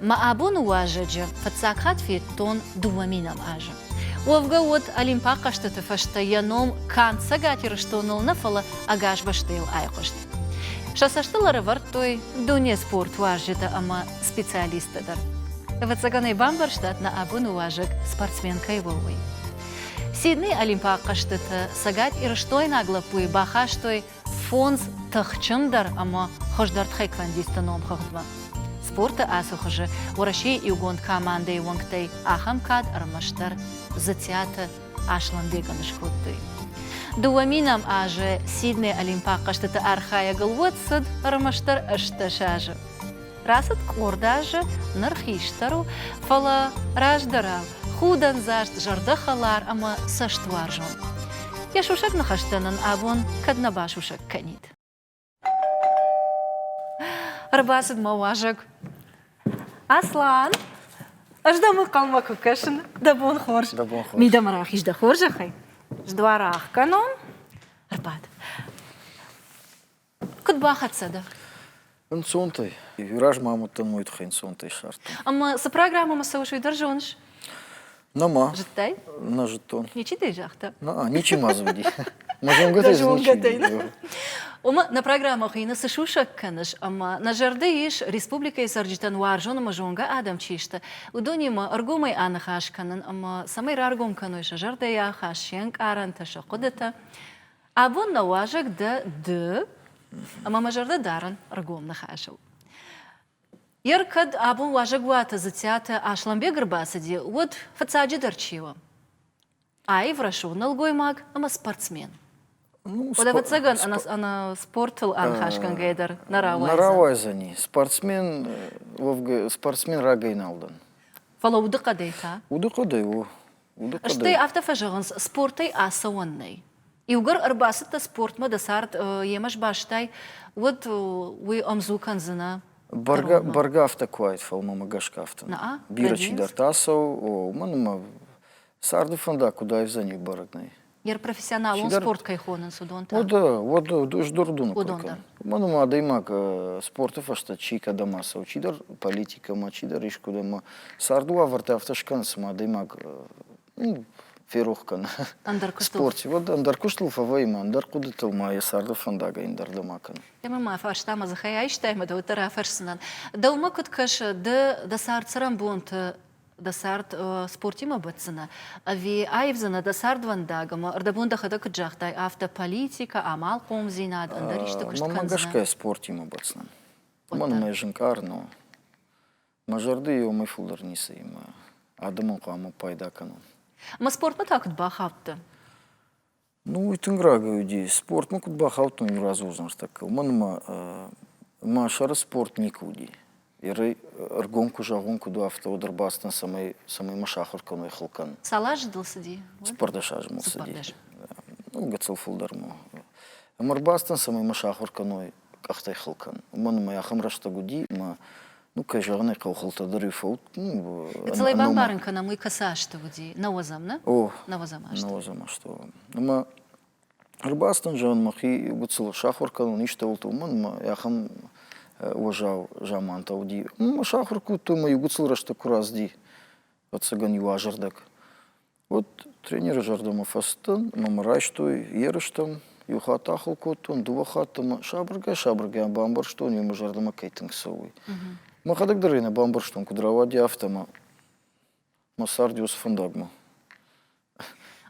ما أبون واجج فتساقات في التون دوامينم آجا وفقود أليمبا قشت تفشت ينوم كان ساقات يرشتونل نفلا أقاش بشتيل آيقشت شاساشتل رفرتوي دونيا سبورت واججة أما специалист در فتساقاني بامبرشتات نا أبون واجج спортсменкой волвой Сидней Олимпа قشتت ساقات يرشتوي ناقلبوي باخاشتوي فونز تخچندر أما خشدار تخيكوان ديستنوم خخدوا спорта асухажы урашей югонд командой вангтай ахамкад армаштар затята ашланбеганыш хотты. Дуаминам аже Сидней Олимпа каштата архая галватсад армаштар ашташажы. Расат кордажы нархиштару фала раждарал худан зашт жардахалар ама саштваржон. Яшушак нахаштанан абон каднабашушак канит. Арбасыд маважак. Аслан. Аждамы қалма көкешін. Дабон хорж. Мидамарах ижда хоржахай. Ждварах канон. Арбад. Куд бахатсада? Сонтай. Юраж мамуттан мойт хайн сонтай шарт. Ама са программа саушуй держонш. Нама. Життай? На жетон. Ничи ты жахта. Ничи мазуди. Можем готовить ничи. Ома на программах и на сашушак канаш, ама на жардеиш республика и сарджитан варжон мажонга адам чишта. Удонима аргумай анахаш канан, ама самай раргум кануиша жардея хашенк аранташа кодета. Абон на важак да ама мажарда даран аргум нахашал. Яркад абон важак вата затята ашламбегр басади, вот фацаджи дарчива. Ай врашу налгоймаг, ама спортсмен. Подават цаган, она спортил анхашкан гейдер наравайзан. Наравайзани. Спортсмен рагайналдан. Фала удыкадейта? Удыкадай. Аштай автофажаган спортай асаваннай. И угар арбасыта спортма да сарт емаш баштай, вот вы амзукан зана. Барга автоквайт фалма магашка автон. Бирачи дартасов, манума сарду фанда куда и за них барагнай. Яр профессионал, он спорт кайхонен судонта. Вот ждурдуну кайхан. Манума адаймак спортов ашта чика дамаса, учидар политика, мачидар ишку дама. Сарду аварта автошкан сама адаймак ферохкан. Спорте. Вот андаркуштл фавайма, андаркудытыл мая сарду фандага индардамакан. Тема ма фаштама захая иштайма да утара фарсынан. Да умакут каш да сарт сарамбонт да сарт спортима бацана. Ави айвзана да сарт вандагама. Ардабунда хада кджахтай автополитика, амал комзинад, андаришта кыштканзна. Мамагашка спортима бацана. Манума жинкар, но мажарды его мой фулдар ниса има. Адамон кама пайдакану. Ма спорт ма так бахавты? Ну, это играга уди. Спорт ма кут бахавты не разузнаш так. Манума ма шара спорт никуди. Иры аргонку жагонку до автоудар бастан самый машахаркан уйхалкан. Салаж дылсыди? Спардашаж мусыди. Ну, гацал фулдарму. Амарбастан самый машахаркан уй кахтай халкан. Манума яхам рашта гуди, ма ну, кайжагны каухалта дарифаут. Гацалай бамбарынка на мой касашта гуди. Навазам, на? О, навазам ашта. Навазам ашта. Ма арбастан жан махи гуцал шахаркан ништа улту. Манума яхам уважал жаманта уди. Шахарку то мою гуцал рашта куразди. Вот саган юажардак. Вот тренер жардама фастан, мамарай что ерыштам, юхата халкотон, дувахатама шабрга бамбар что не ему жардама кейтинг сауи. Махадак дарина бамбар что кудравади автома. Масардиус фандагма.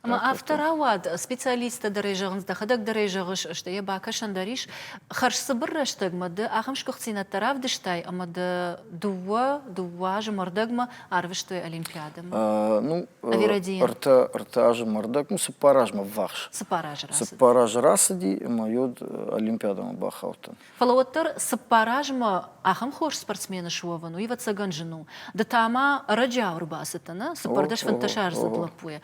Ама авторавад специалиста дарежагын дахадак дарежагыш что я бакашан дариш харшсы бирраштагма да ахамшкохцина тарав дыштай ама да дуа жмардагма арвыштой олимпиадама. Ну арта жмардагма сапаражма вахш. Сапараж расади майод олимпиадама бахаутан. Фалауаттар сапаражма ахам хош спортсмена шуавану и вацаганжину. Да тама раджаур басатана сапардаш фанташар задлапуя.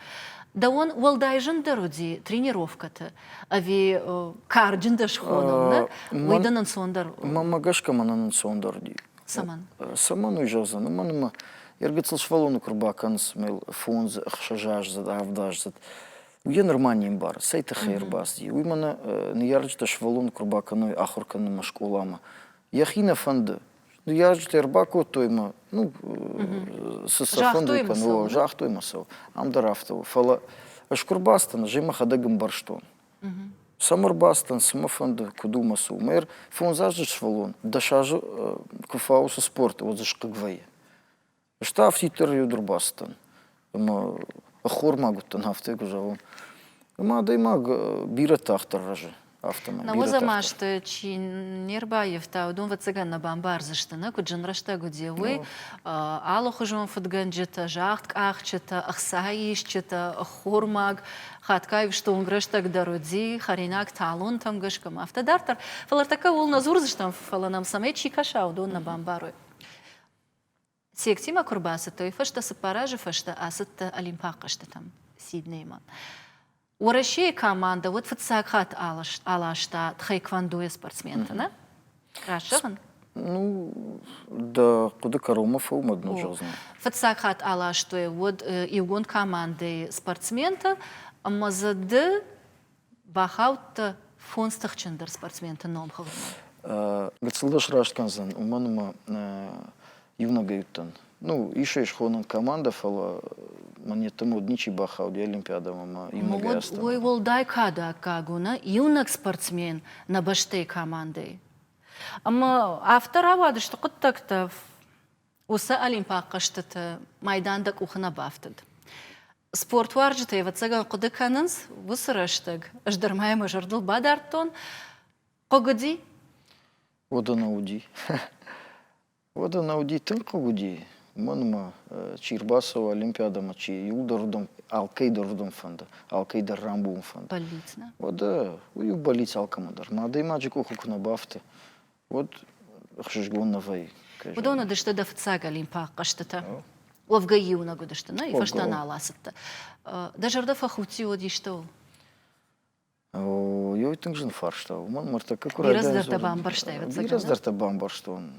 Да он валдайжен даруди тренировка-то, ави карджин дашхоном, на уйданан сондар. Мамагашка мананан сондарди. Саман. Саман уйжазан. Манама яргацал швалону курбаканс мел фонз хшажазад авдажзад. Уя нормальный бар, сайта хайрбазди. Уймана не ярджта швалон курбаканой ахурканым школама. Яхина фанды. Ну, я же тербаку тойма, ну, Жахтойма сол, да? жахтойма сол. Амдарафтау. Фала ашкурбастан, жима хадагам барштон. Самарбастан, самафанда, кудума сол. Мэр фон заждешь фалон, дашажу куфауса спорта, вот зашкагвае. Штаф титер юдурбастан. Ама ахор магутан хафтegu жавон. Ама даймаг бира тахтар раже. Автомобиль. На озамашты чи нербаев та удун вацаган на бамбар заштана куджан рашта гудевы алох жон футганджета жахт ахчета ахсаишчета хормаг хаткаев что он граштак дороди харинак талон там гашкам автодартар фалартака ул назур заштам фаланам самей чи каша удун на бамбару сектима курбасы той фашта сапаражи фашта асат олимпиакашта там Сиднейма. У России команда вот футсакхат алашта тхэквондо спортсменты, да? Крашаган? Ну, да, куда Карумов одно жазно. Футсакхат алашта вот иугон команды спортсмента, мазады бахаут фонстахчендер спортсменты ном хагна. Гацылдаш раштkanzan, уманыма юнагаюттан. Ну, еще хонан команда фала мне там одничи бахау ди олимпиада мама юнагайста. Ой, волдай када кагуна юнак спортсмен на баште команды. Ама автора вады что кыттакта уса олимпиакаштыты майдандак ухына бафтыд. Спорт варжыты вацаган кудыканынс высыраштык. Аждармайма жардыл бадартон. Когуди? Вода науди. Вода науди тын когуди. Манма Чирбасова олимпиада мачи юлдордом алкейдордом фанда алкейдор рамбум фанда. Болицна. Вода уyu болиц алкамадар. Мадей маджик ухукна бафты. Вот хшжгон навай. Удона дышта да фцага олимпиакаштыта. Овга юна гудыштына и фаштана аласытты. Даже рда фахути одиштол. О, йойтыңжын фарштау. Ман мартака Бираздарта бамбарштай вацага. Бираздарта бамбарштон.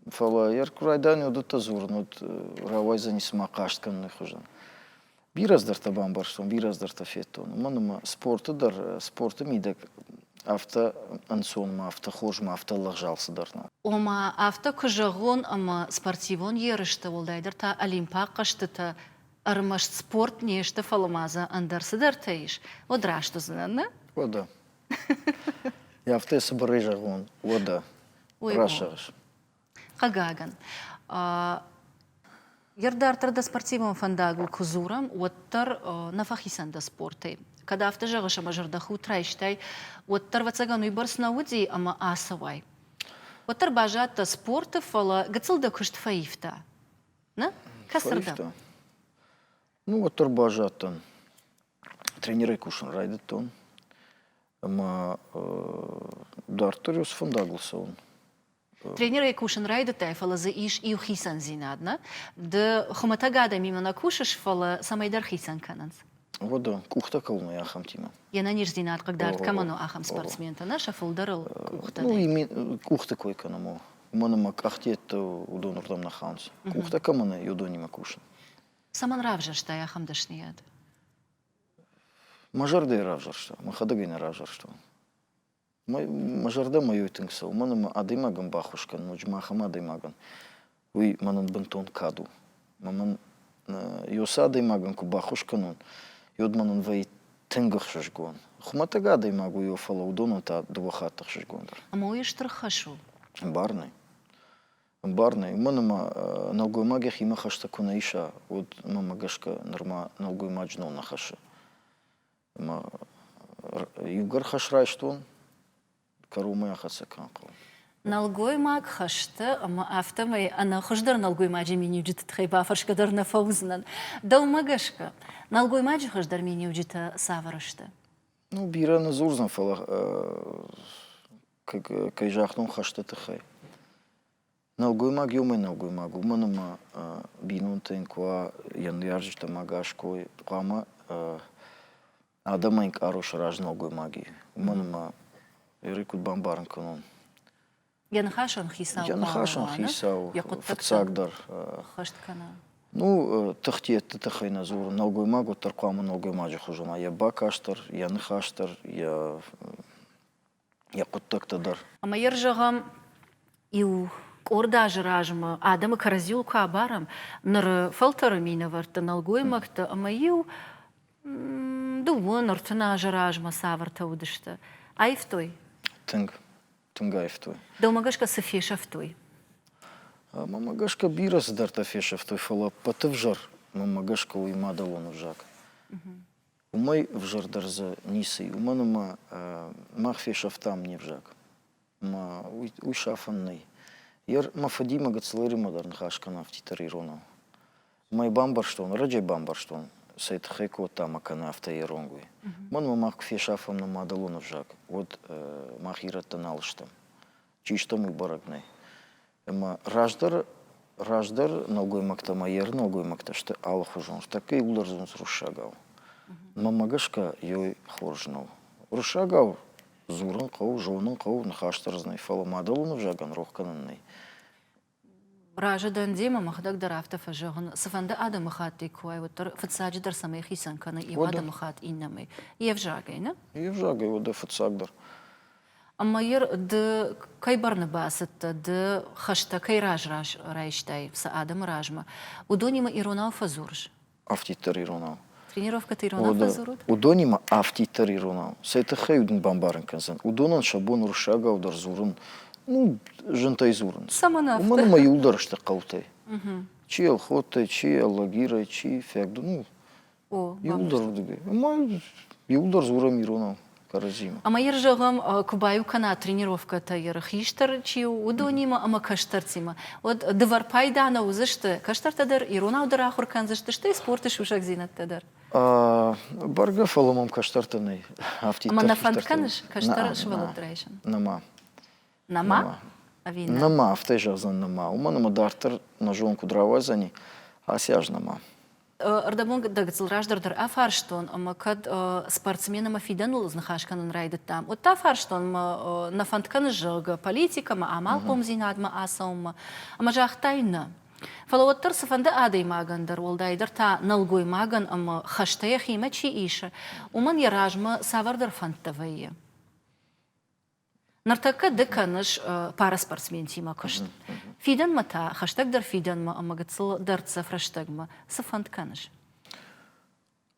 Фала яр курайдан одута зурнут равайза не смакашткан нехужан. Бираздарта бамбарштон, бираздарта феттон. Манма спорты дар спорты мидек авто ансон авто хожма авто лажалсы дарна. Ома авто кожагон ама спортивон ерышты олдайдар та олимпиакаштыта армаш спорт нешты фаламаза андарсыдар таиш. Одрашты знаны? Вода. Я авто собрыжагон. Вода. Рашаш. Хагаган. Ярдартарда спортивом фандагу кузурам, оттар нафахисан да спорты. Когда автожагыша мажардаху трайштай, оттар вацаган уйбарс науди, ама асавай. Оттар бажатта спорты фала гацылда кышт фаифта. На? Касырда. Ну, оттар бажаттан. Тренеры кушан райдеттон. Ама дартариус фандаглса он. Тренеры кушан райда тайфала за иш и ухисан зинадна, да хуматагада мимо на кушаш фала самайдар хисан кананс. Вода, кухта кална я хамтима. Я на ниш зинад, когда арткаману ахам спортсмента наша фулдарал кухта. Ну, и кухта койка намо. Манама кахтет удонурдам на ханс. Кухта камана юдонима кушан. Саман равжашта я ахам дашният. Мажарды равжашта, махадагина равжашта. Мажарда мою тыңсау, манама адаймаган бахушкан, нуджмахама адаймаган. Уй манан бентон каду. Маман юса адаймаган ку бахушканун. Юд манан вай тынгах шашгон. Хуматага адаймагу ю фала удонун та двахатах шашгондар. Ама уйштыр хашу. Барный. Барный. Манама налгой магях има хашта кунаиша. Вот мама гашка норма налгой маджно на хаша. Югар хашрай штон. Карумая хацаканкал. Налгой маг хашта, ама автомай, ана хождар налгой маджи мини уджита тхайба фаршкадар на фаузнан. Дал магашка. Налгой маджи хождар мини уджита саварашта. Ну, бира на зурзан фала, как кайжахнун хашта тхай. Налгой маг юмай налгой магу. Манама бинун тенква ян яржита магашкой. Кама адамайк арош раж налгой маги. Манама Ирикут бамбарн канон. Я нахашан хисау. Я нахашан хисау. Фацагдар. Хашт кана. Ну, тахтиет тахай назур. Налгой магу таркаму налгой маджи хожуна. Я бакаштар, я нахаштар, я куттактадар. Ама ержагам иу Орда жражма, адамы каразил кабарам, нар фалтары мина варта налгой макта, а мою дуон ортана жражма саварта удышта. Ай в той. Тыңгай в той. Да умагашка софеша в той. Мамагашка бирас дарта феша в той фала патывжар. Мамагашка уйма далон ужак. Умай вжар дарза нисы. Уманама мах феша в там не вжак. Ма уйшафанный. Ер мафадима гацлыри модern хашкана в титарирона. Май бамбарштон, раджай бамбарштон. Сайт хайко там аканафта и ронгуй. Мон мамах фешафам на мадалон вжак. Вот махира таналштам. Чишто мой барагнай. Ма раждар ногой макта майер ногой макта что алхужон. Такой удар зунс рушагал. Мамагашка йой хоржнал. Рушагал. Зурын қау, жонын қау, нахаштар знай. Фала мадалон вжаган рохкананный. Ражадан дема махдаг дарафта фажаган. Сафанда адам махати куай вот фатсаджи дар самай хисан кана и адам махат иннамай. Евжагай, не? Евжагай вот да фатсагдар. Amma yer de kaybarna basıtta de haşta kay raj rayştay sa adam rajma. Удонима иронал фазурж. Автитарирунал. Тренировка ты иронал фазурут? Удонима автитарирунал. Сайта хайудин бамбарен канзан. Удонан шабон рушага удар зурун. Ну, жентай зурун. Саманавта. Уманама юлдар шта каутай. Чи алхотай, чи аллагирай, чи фягду. Ну, О, юлдар удыгай. Ама юлдар зурам иронал. Каразима. Ама yer жагам кубаю кана тренировка та yer хиштар чи удонима ама каштарцима. Вот дывар пайдана узышты каштартадар иронал дар ахур канзышты шты спорты шушак зинаттадар. Барга фаламам каштартанай. Ама на фантканыш каштар швалатрайшан. Нама. Нама? Авина. Нама, автежазан нама. Уманама дартар на жонку дравазани, а сяж нама. Ардамон дагцлраждар афарштон, ама кад спортсменам афиданул знахашканын райдыт там. Вот афарштон на фантканы жыга политика, ма амал помзинад, ма асаум, ама жахтайна. Фалаваттар сафанда адай магандар, олдайдар та налгой маган, ама хаштая хима чи иша. Уман яражма савардар фантавайя. Нартака деканыш пара спортсмен тима кашт. Фидан мата, хаштаг дар фидан ма, ама гацл дар цафраштаг ма, сафанд каныш.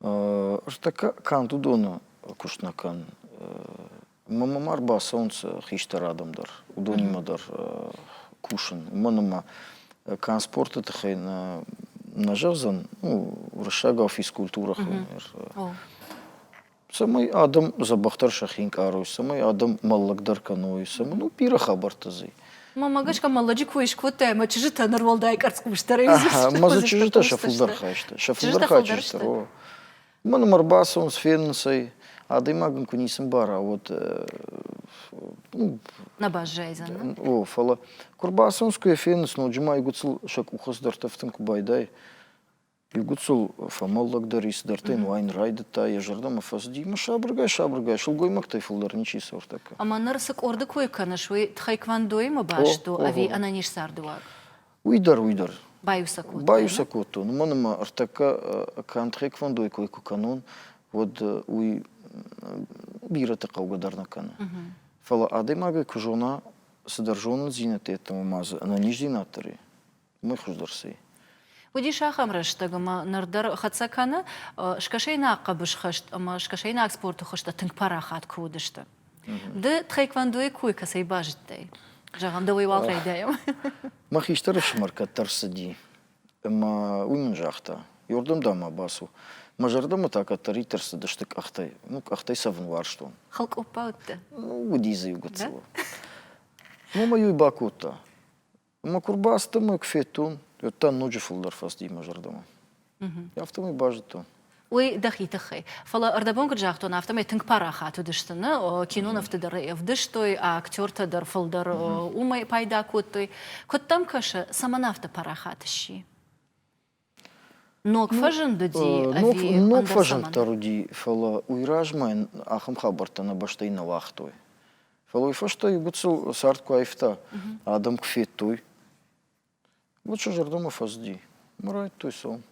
Ртака канту дона куштнакан. Мамамар басонц хиштар адамдар. Удонима дар кушын. Манама кан спорта тахай на жазан, ну, рашага физкультура хумер. Самай адам забахтар шахинк аруй, самай адам маллакдар каной, самай, ну, пира хабартазы. Мамагашка маладжик вышку тема, чижита норвалдай карцкуштары. Маза чижита шафулдар хайшта. Шафулдар хайчистар. Мана марбаса он с фенсой, а даймаган кунисам бара, вот, ну... Набажайзан. О, фала. Курбаса он скуя фенс, но джима игуцл шак ухасдар тафтанку байдай. Игуцл фамаллакдар исдартайн вайн райдата, я жардама фазди, ма шабргай, шулгой мактай фулдар, ничи сортака. Ама нарсак орды кой канашвы, тхайквандой ма башту, ави ананиш сардуак. Уйдар. Баюсакот. Баюсакото. Ну, манама артака кантхайквандой кой куканон, вот уй бирата каугадарна кана. Фала адаймага кужона съдържона зинате этому маза, ананиш зинатари. Мы хуждарсей. Удиш ахамраштагама нардар хацакана шкашейна акабыш хашт, ама шкашейна акспорту хашта тынк пара хат кудышта. Да тхайквандуй куй касай бажиттай. Жагам да уйвал райдаем. Махиштар шмарка тарсади. Ма уйман жахта. Йордам дама басу. Мажардама така тари тарсада штык ахтай. Ну, ахтай савнварштон. Халк опаутта. Ну, удиза югацела. Ну, мою бакута. Ма курбаста ма кфетун. Йоттан нуджи фулдар фасди мажардама. Яфтамай бажитон. Ой, дахи. Фала ардабонг жахтон автомай тынк пара хату дыштыны, кино нафтыдар евдыштой, а актер дар фулдар умай пайда куттой. Коттам каша саманафта пара хатыщи. Ног фажын дади, ави ног фажын таруди, фала уйражмай ахам хабарта на баштай на вахтой. Фала уйфашта югуцел сартку айфта, адам кфеттой. Вот что жардама фазди. Мурайт той сон.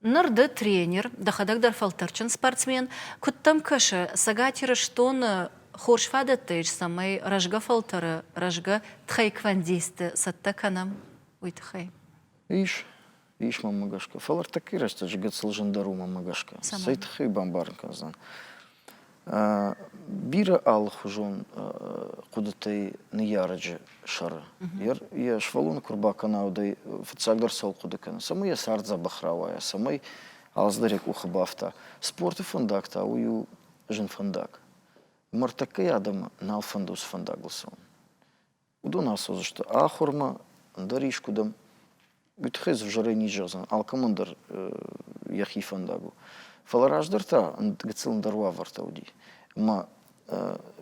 Нарды тренер, дахадагдар фалтарчын спортсмен, куттам каша сагатиры штон خورش فادت تيج سمي رجغة فلتر رجغة تخي كوانديست ستة كنم ويتخي إيش مامагашка. Фалар такираш тажгат сылжандару мамагашка. Сайт хи бамбарн казан. Бира ал хужон кудатей нияраджи шара. Я швалун курбака наудай фцагдар сол кудакан. Самый я сардза бахравая, самый алздарек ухабафта. Спорты фандакта, ую жен фандак. Мартакай адам нал фандус фандаглсон. Удон асоза что ахурма даришкудам Bütхез в жаре нижазан, алкамандар яхи фандагу. Фалараждарта гцилн дарва вартауди. Ма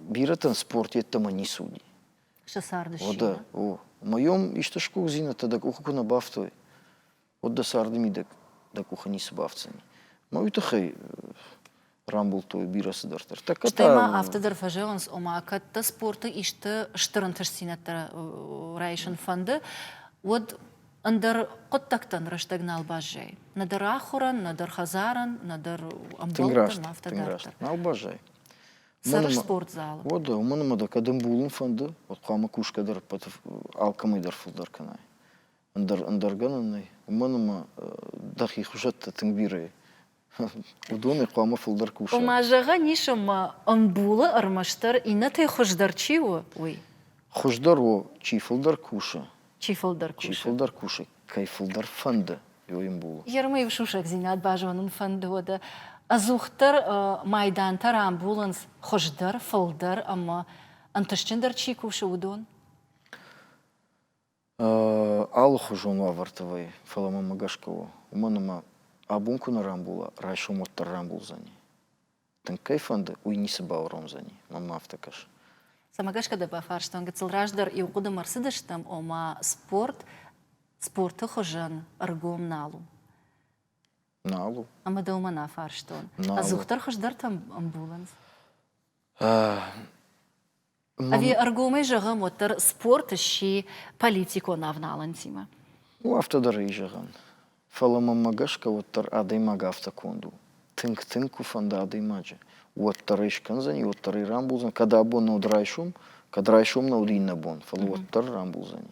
биратан спорт еттама нисуди. Шасардыши. Ода, о. Моем ишташку зината дак ухаку на бафтой. От да сардами дак уха нису бафцани. Ма ütхай рамбул той бирасы дартар. Штайма автодар фажеланс омакатта спорта ишты штырынтыш синаттар райшын фанды. Вот Андер коттактан раштагнал бажай. Надар ахуран, надар хазаран, надар амбалтан, автодартар. Нал бажай. Сарыш спортзалы. Вот да, у меня мада кадам булун фанды, вот кама кушкадар патов алкамайдар фулдар канай. Андаргананай. У меня дахи хужатта тангбирай. Удоны кама фулдар куша. Омажага нишама амбула армаштар инатай хуждарчиво, ой. Хуждаро чи фулдар куша. Чифылдар куша. Чифылдар куша. Кайфылдар фанды. Йоим булу. Ярмай вшушак зинат бажванын фанды ода. Азухтар майдантар амбуланс хуждар, фылдар, ама анташчендар чи куша удон? Алу хужон вавартовай, фалама магашково. Уманама абунку на рамбула, райшум оттар рамбул зани. Тан кайфанды уйнисы бауром зани. Мама автокаш. Самагашка да бафарштан гацилраждар и угуда марсыдаштам ома спорты хожан аргом налу. Налу. Ама да ума нафарштан. Налу. Азухтар хождар там амбуланс. Ави аргомай жагам оттар спорт ши политико навналантима. У автодары жаган. Фалама магашка оттар адай мага автоконду. Тынк-тынку фанда адай маджи. Оттар ишкан зани, оттар и рамбул зани. Когда абон на удрайшум, на удин набон. Фалу оттар рамбул зани.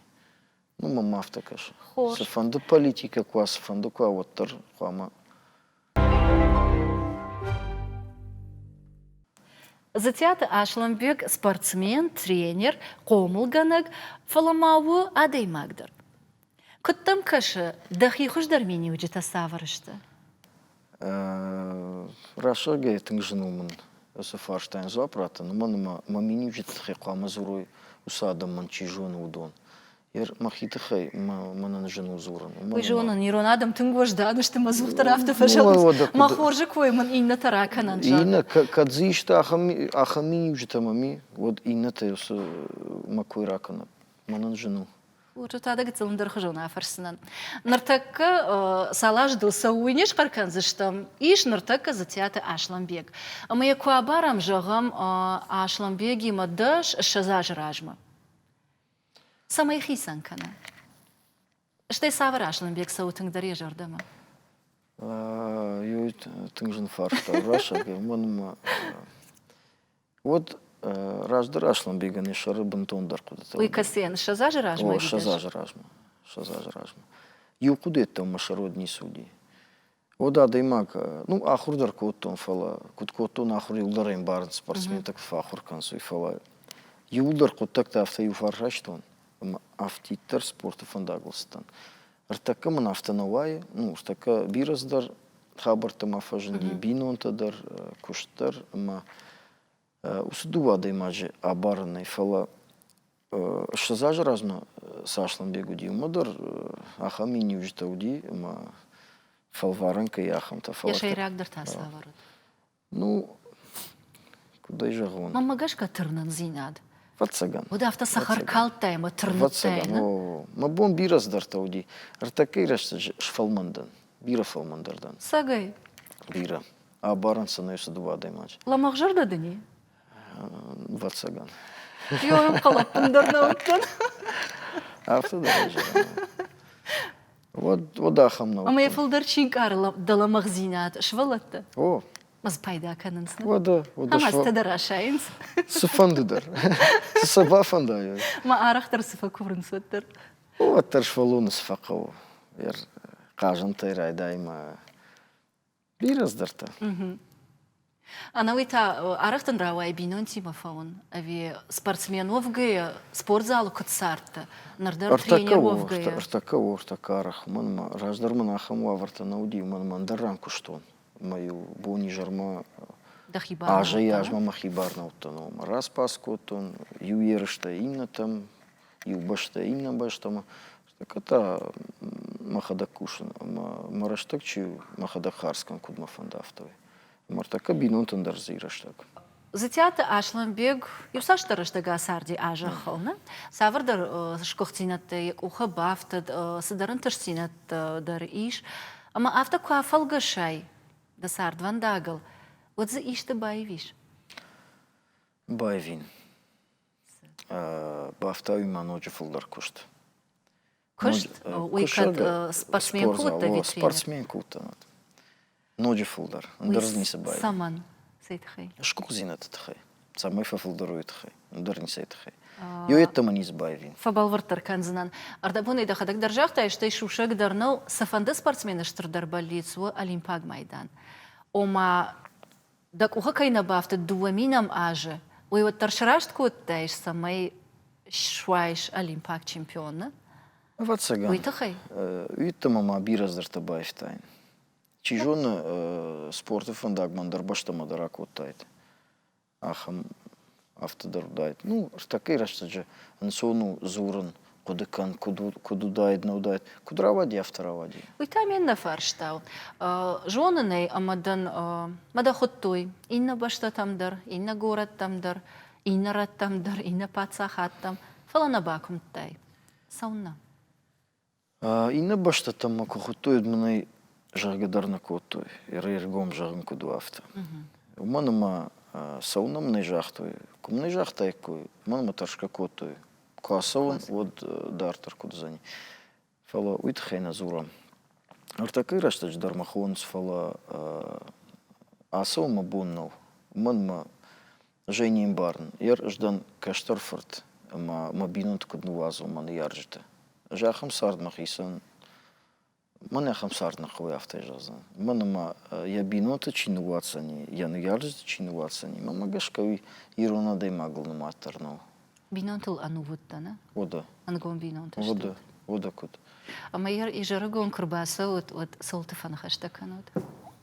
Ну, мама автокаш. Се фанда политика, куа се фанда, куа оттар, куама. Затят Ашламбек спортсмен, тренер, комылганаг, фаламауы адай магдар. Күттім кашы, дахи хуждар мені үджіта саварышты? Раша гейтинг женумын. Осы фарштайн запрата, но мамини үджіта тхай куама зурой усадам ман чижуны удон. Ер махитахай манан жену зуран. Ой, жонан, нирон адам тынгожданыш, ты мазухтар автофажалыс. Махоржы койман инна тараканан жан. Инна, кадзишта ахамини үджіта мами, вот инна тайосы макой ракана, манан жену. Уртада гыцылындар хожона афарсынан. Нартакка салаждыл сауынеш карканзыштам, иш нартакка затяты Ашламбек. Ама я куабарам жагам Ашламбеги мадаш шазаж ражма. Самай хисан кана. Штай савар Ашламбек саутыңдар ежардама? Йой тыңжын фаршта раша, манма. Вот Раждар Ашламбеган и шары бантондар куда-то. Ой, касен, шазаж ражма? О, шазаж ражма. Юкуды это машародни суди. Ода даймак, ну ахурдар коттон фала, коттон ахур юлдарайм барын спортсмен так фахур кансу фала. Юлдар коттакта авто юфарраштон, автиттер спорта фандаглстан. Артака ман автоновая, ну штака бираздар хабар там афаженди бинонтадар куштар, ма усудува даймаджи абарной фала. Шазаж разма сашлам бегуди умадар ахамини уҗтауди ма фалваранка яхамта фала. Я шайрагдыр тасаварат. Ну куда жагон. Мамагашка тырнан зинад. Ватсаган. Уда авто сахаркалтай ма тырнаттай. Ватсаган. Ма бон бирас дартауди. Артакайраш шфалмандан. Бира фалмандардан. Сагай. Бира. А баран санай усудува даймаджи. Ламагжар дадыни? Ватсаган. Йоим қалаппындарна өттін. Автодар жаган. Вот ахамна. Ама я фалдар чинкар дала магзинат. Швалатты? О, Mas payda kanınsın. Oda Ama şva stedar aşağıyız. sıfandıdır. Sıfa fanda. Ma arahtır sıfa kuvrun süttür. O atar şvalunu sıfaqa o. Yer кажан тайрай дайма. Бираздарта. Она уйта арахтан равай бинон тимофон. Ави спортсменов гая спортзалу катсарта. Нардар тренеров гая. Артакарах. Манма раздарман ахам ваварта науди ман мандаран куштон. Мою буни жарма Дахиба. ажа яжма махибарна уттану. Раз паскотон юершта инна там, юбашта инна баштама. Таката махадакушин, мараштакчи махадахарскан кудма фандафтове. Мартака бинонтан дарзираштак. Зытята ашланбег юсаштарыштага сарди ажа холна. Савардар шкохтинатты уха бафтад садаран ташсинат дар иш. Ама авта куафалгашай да сардван дагал. Вот за ишта байвиш. Байвин. Бафтави маноджа фулдар кушт. Кушт? Уикад спортсмен кута витрина. Спортсмен кута. Ноджа фулдар. Дързни се байвин. Саман. Сейтхай. Шкухзината тхай. Самай фулдарует тхай. Дърни се тхай. Йоетта манис байвин. Фабалвартар канзанан. Ардабуны да хадак даржахта иштай шушак дарнал сафанды спортсмены штырдар балицу Олимпаг майдан. Ома дак уха кайна бафта дуаминам аже. Ой вот таршрашт куттайш самай швайш Олимпаг чемпиона. Вот сега. Уйтахай. Уйтта мама бираздарта байфтайн. Чижон спорты фандак мандарбашта мадарак оттайт. Ахам автодарудайт. Ну, такой раштаджа. Ансону зуран. Кудыкан, кудудайт, наудайт. Кудравади, авторавади. Уйтамен на фарштау. Жонанай амадан мада хоттуй. Инна башта тамдар, инна город тамдар, инна рат тамдар, инна пацахат там. Фалана бакум тай. Сауна. Инна башта там ако хоттуй дманай жаргадарна коттуй. Иргом жарган кудуафта. Уманама саунам не жахтуй. Кум не жахтай кой. Манама таршка коттуй. Касован от дартар кудзани. Фала уйтхайна зурам. Артакай раштач дармахонс фала асома буннау. Манма жейним барн. Яр ждан каштарфорт. Ма бинунт куднувазу ман яржта. Жахам сардмах исан. Ман яхам сардмах хуй афтай жазан. Манма я бинунта чинувацани. Ян яржта чинувацани. Мама гашкави ирона дай магл наматарнау. Бинонтул анувуттана. Ода. Ангон бинонтул. Ода. Ода куд. Ама яр и жарагон курбаса от солтыфан хаштаканут.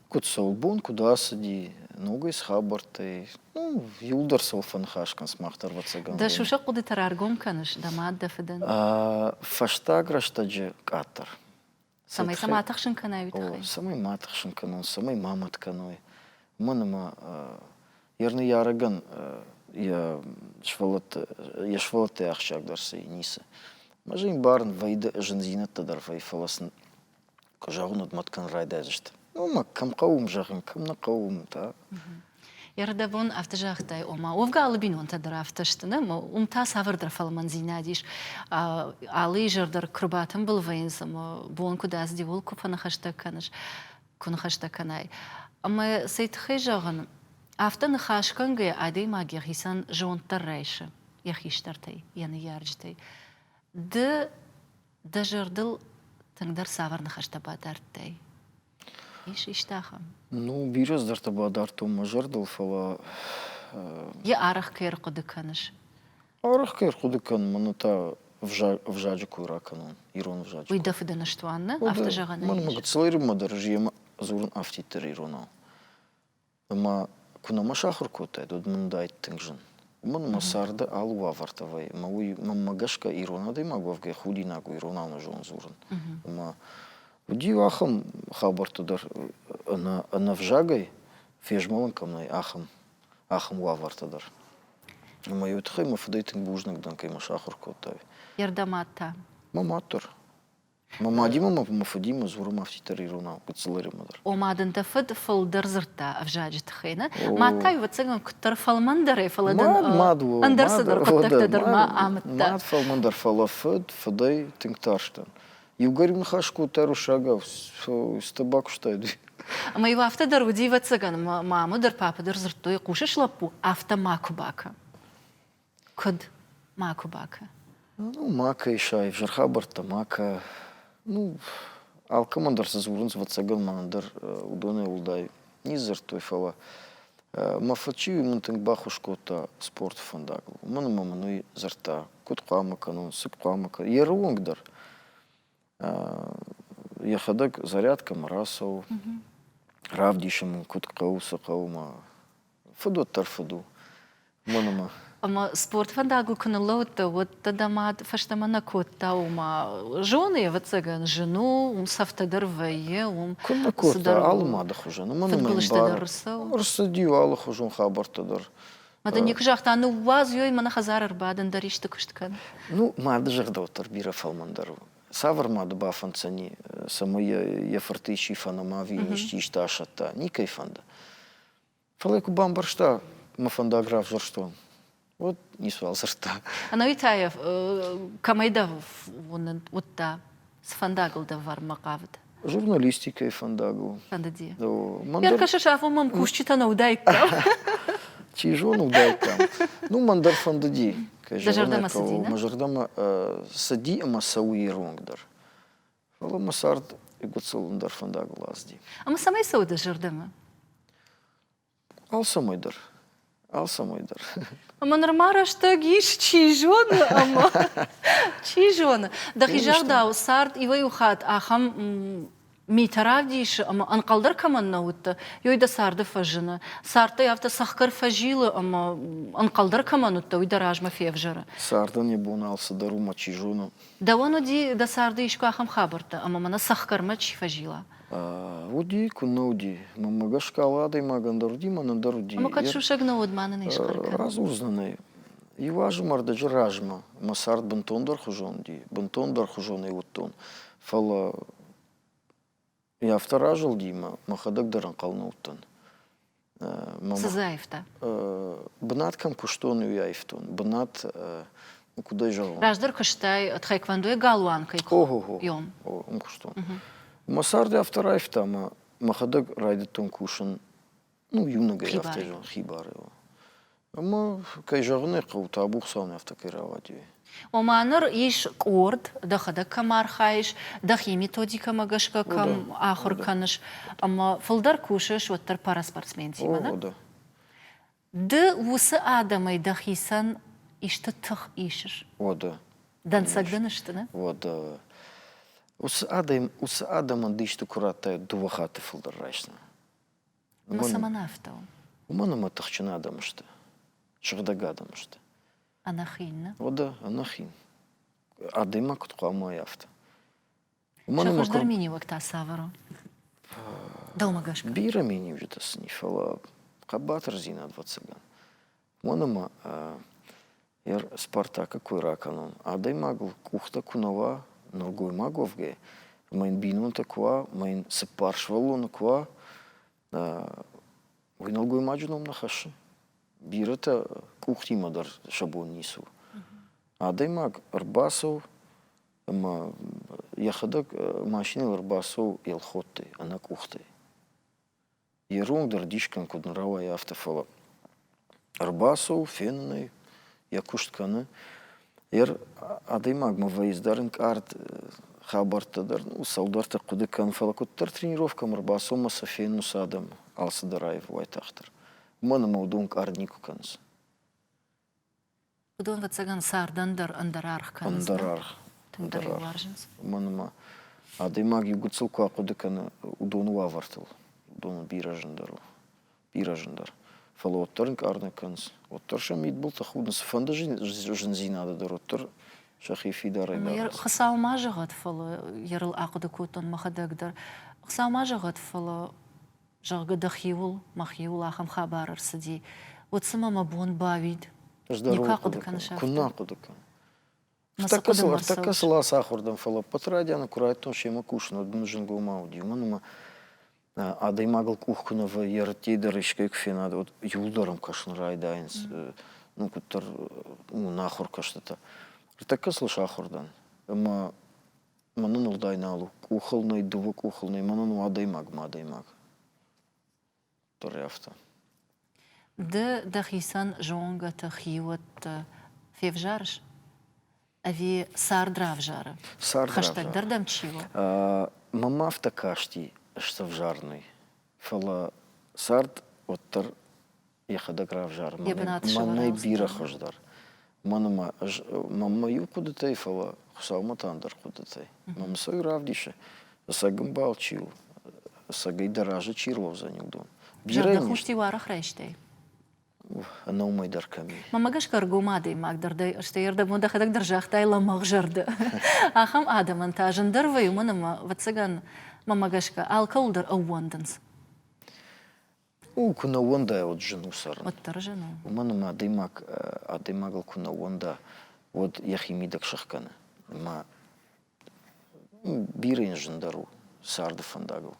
Куд солбун, куда сади, ногой с хабартой. Ну, юлдар солфан хашкан смахтар вацаган. Да шуша куды тараргом каныш, да мадда федан. Фаштаг раштаджи катар. Самай саматахшин канай витхай. Самай матахшин канон, самай мамат каной. Манама, ярны яраган, я швалат ахшак дарса и ниса. Мажин барн вайда жензината дар вай фаласн кажагунат маткан райдазышт. Ну ма кам каум жагын, кам на каум та. Ярадабон автожахтай ома. Овга албинон тадар авташтына, ма умта савардар фалман зинадиш. Алы жардар крубатым был вайнсам, бонку даз дивол купана хаштаканыш, кун хаштаканай. Ама сейтхай жагын. Афтан хашканга адей магия хисан жонтар райша. Яхиштартай, яны ярджтай. Да жардыл таңдар саварны хаштабадартай. Иш иштахам. Ну, бираз дартабадар мажардыл фала. Я арах кэр кудыканыш. Арах кэр кудыкан маната вжаджи куйраканон. Ирон вжаджи. Уйда фыданаштуанна, автожагана. Ман магацлайры мадаржиема зурн автитер иронал. Ама кунама шахыр котай, дод мандайт тыңжын. Ман масарда алуа вартавай. Мамагашка иронадай магвавгай худинагу иронална жон зурн. Ама уди ахам хабартудар ана вжагай фежмалан камнай ахам вавартадар. Ама ютхай мафадайтын бужнак данкай машахыр котай. Ярдамата. Маматор. Мамадима мафадима зурм автитер иронал. Гацлайры мадар. Омадын тафыд фалдар зырта авжаджит хайна. Матай вацаган куттар фалмандаре фаладан Мадву. андарсадар куттактадар ма амытта. Мад фалмандар фалафыд фадай тыңтарштан. Югарим хашку тару шагав, с табаку штайду. Ама ива авто дар уди ва цыган, мама дар папа дар зртой кушаш лапу авто маку бака. Код маку бака. Ну, мака и шай, жарха барта мака. Ну, алкамандар сазурунс вацаган мандар удоне улдай. Низер той фала. Мафачи мунтинг бахушкота спорт фандагл. Мана мамануй зарта. Кут қамака, ну, сык қамака. Еруангдар. Яхадак зарядка марасау. Равдишем кут қауса қаума. Фаду тарфаду. Манама. Ама спорт фандагл куналота, вот тадамат фаштамана кота ума жены ва цыган жену, сафта дар вае, Кунна кота алма да хужан. Футбол işte дар рсау. Рсадию ала хужан хабарта дар. Мада ник жахта, ну ваз ёй мана хазар арбадан дар ишты кышткан. Ну, мада жахда отар бира фалмандару. Савар мада бафанцани, самая яфартичи фанамави, ништи шташата, никай фанда. Фалеку бамбаршта, мафандаграф жарштон. Вот не свал зарта. Ана витаев, камайда вот та с фандагл да вар макавд. Журналистика и фандагу. Фандади. Мандар... Ярка шашафу мам кушчита на удайка. Чижон удайка. Ну, мандар фандади. Дажардама сади, да? Мажардама сади, ама сауи ронгдар. Фала масард и гуцелундар фандагу лазди. Ама самай сау дажардама? Ал самойдар. Ал самойдар. Ама нормара что гиш чижона, ама чижона. Да хижарда сард и вы ухат, ахам митаравдиш, ама анкалдар каман наутта, ёй да сарды фажина. Сарта явта сахкар фажила, ама анкалдар каманутта, уй да ражма февжара. Сарда не бунался дарума чижона. Да воно ди да сарды ишко ахам хабарта, ама мана сахкар мачи фажила. Уди, кунауди. Мамага шкалада и магандаруди, манандаруди. Ама кад шушагна одмана не ишкарка. Разузнанный. И важно мардажи ражма. Масард бантондар хужонди. Бантондар хужон и уттон. Фала... Я вторажил дима, махадак даран калнауттан. Сазаевта. Бнаткам куштон и яифтон. Бнат... Куда жал? Раждар каштай от хайквандуе галуанка и Ого-го. йом. О, куштон. Масард я втораифта, махадак райдатон кушан. Ну, юнага яфтажан хибары. Ама кайжагны каута абухсан яфтакиравади. Оманыр иш корд, дахада камар хайш, дахи методика магашка кам ахыр каныш. Ама фылдар кушаш оттар пара спортсменти мана. Да. Ды усы адамай дахисан ишты тых ишыр. Да. Дансагдан ишты, да? Да. Ус адаман дишты курата дувахаты фылдар райшна. Ма саманафтау. Уманама тахчина адамышты. Шагдага адамышты. Анахин, Да, анахин. Адыма кутқама яфта. Шахаждар мини вакта савару. Далмагашка. Бира мини вжита снифала. Кабатр зина 20 ган. Уманама яр Спартака куйраканон. Адаймагл кухта кунава норгой маговге. Майн бинун таква, майн сепаршвалун ква. Войнолгой маджуном нахаши. Бирата кухти мадар шабон нису. Адаймаг арбасов, яхадак машины арбасов елхотты, ана кухты. Ерунг дардишкан куднарава и автофала. Арбасов, фенны, якуштканы. Адаймаг ма выездарен карт хабартадар, саударта кудыкан фала куттар тренировкам арбасов маса фенну садам алсадараев вайтахтар. Мана маудунг арнику канс. Удон вацаган сардандар андарарх канс. Андарарх. Тендар варжинс. Манама. Адаймаг югуцил куакудыкана удону вавартыл. Удону биражандару. Биражандар. Фало отторнг арна канс. Оттор шамид был тахуднас. Фанда жинзинада дар оттор шахифи дарай Яр дарас. хасау мажагат фало ярыл акуды кутон махадагдар. Хасау мажагат фало жарга дахиул, махиул ахам хабар арсади. Вот сама мабон бавид. Никак кудыкан шафта. Кунна кудыкан. Масакудын Артака марсауш. сала сахурдан фало. Патрадяна курайтон шема кушна. Дунжин гумауди. Манама. Адаймагл кухкуна в яртидер ишкек финад. Вот юлдаром кашн райдайнс. Ну кутар нахур каштата. Артака сала шахурдан. Ама Манын улдайналу, кухылный, дувы кухылный, манын адаймаг. Торяфта. Да хисан жонга тахиот февжарш. Ави сардра жара. Хаштаг дардам чего? Мама в такашти, что в жарный. Фала сард оттар ехада грав жар. Манай бира хождар. Мама ю кудытай фала хусалма тандар кудытай. Мама сой равдише. Сагым балчил. Сагай даража чирлов за нюдон. Жарда хушти вара хрещтай. Она умай дарками. Мамагаш каргумады магдарды, что ерда муда хадак держахтай ламаг жарды. Ахам адаман тажын дырвай манама ватсаган мамагашка алкаулдар ауанданс. Куна уанда от жену сарн. Оттар жену. Манама адаймагал куна уанда от яхимидак шахкана. Ма бирен жендару сарды фандагал.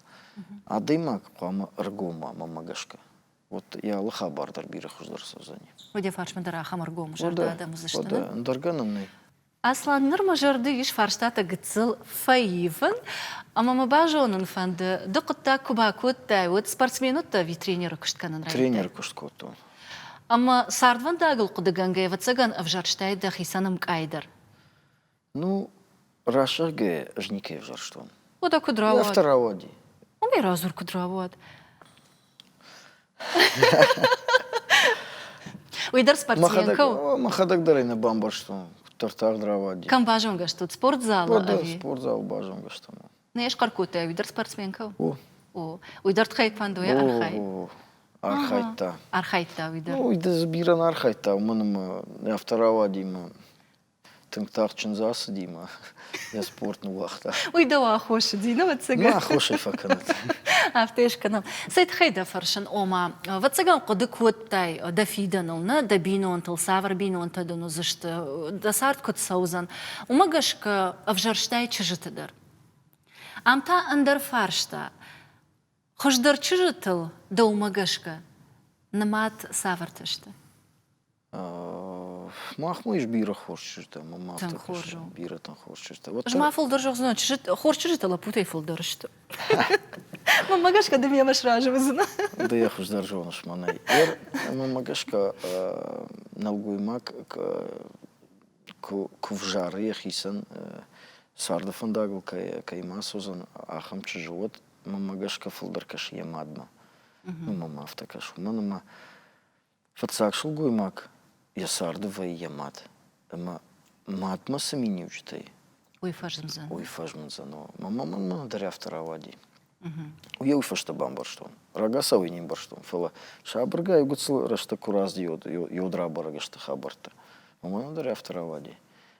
Адаймаг кама аргома мамагашка. Вот я лоха бардар бира хуждар созани. Оде фаршма дара хамаргом жарда адам зашты. Ода дарганамный. Аслан нырма жарды иш фарштата гыцыл фаивын, а мама бажонын фанды докытта кубакут да вот спортсменут да витренеры кыштканын райда. Тренер кышткоту. Ама сардван дагыл кудыганга вацаган авжарштай да хисаным кайдар. Ну, рашаге жнике вжарштон. Ода кудрават. Я второводи. Умей разур кудрават. Уйдар спортсменков. Махадак дарайна бамбарштон. Тартар дравади. Кам бажонгаш тут спортзал. Да, спортзал бажонгаш там. Не еш каркута, уйдар спортсменков. О. Уйдар тхайквандо я архай. Архайта. Архайта уйдар. Ну, уйдар збиран архайта. У мене я второвади. Тыңтақчын засыдима. Я спортну вахта. Уйдава хоши дина ватсага. Ма хоши факанат. Афтешканам. Сайт хайда фаршан ома. Ватсаган қодык воттай дафиданылна, дабинон тыл савар бинон тадыну зашты. Дасарт кот саузан. Умагашка авжарштай чыжытыдар. Амта андар фаршта. Хошдар чыжытыл да умагашка. Намат савартышты. Махмыш бира хоршышта, мама Тан хоржу. бира тан хоршышта. Жма фулдыржок знон, хоршчыжытыла путай фулдырышты. Мамагашка да меня машражы вызна. Да я хождар жоныш манай. Мамагашка налгуймак кувжар ехисан сарда фандагл кайма созан ахам чыжывот. Мамагашка фулдыркаш ямадма. Мама автакаш. Манама фатсакшыл гуймак. Я сардова и ямат. Ама матма сами не учтай. Ой фажмзан. Ой фажмзан. Мама даря второвади. Я уйфашта бамбарштон. Рагасавый не барштон. Фала шабрга и гуцл рашта кураз йодра барагашта хабарта. Мама даря второвади.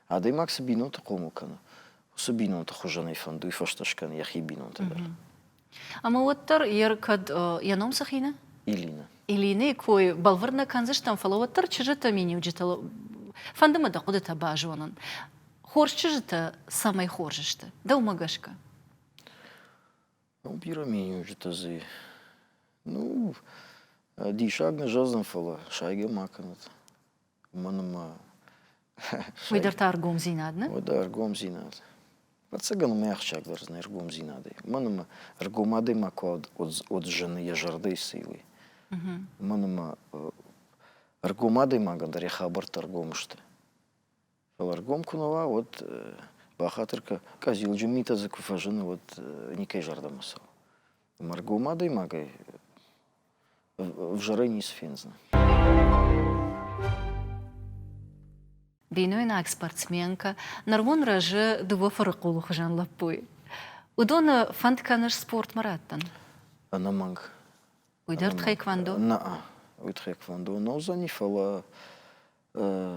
А да и макса бинота комукана. Особинота хожаный фанду и фашташкан яхи бинота дар. Ама оттар еркад яном сахина? Илина. Илины кой балварна канзыштан фалаваттар чыжыта мини уджитала. Фандыма да кудыта бажонан. Хорш чыжыта самай хоржышты. Да умагашка. Ну, бира мини уджитазы. Ну, дишагна жаздан фала. Шайге маканат. Манама... Уйдарта аргом зинадна? Да, аргом зинад. Пацаган мягчак дарзна аргом зинады. Манама аргомады маку от жены я жарды силы. Манама аргомады магандар я хабарт аргомышты. Фал аргом кунава вот бахатырка казил джумита закуфажыны вот никай жардамасал. Аргомады магай в жары не сфензна. Бейнойнак спортсменка, нарвон ражы дуба фаракулу хажан лаппой. Удона фандканаш спорт мараттан. Анаманг. Уйдар тхайквандо? Тхайквандо. Но за нифала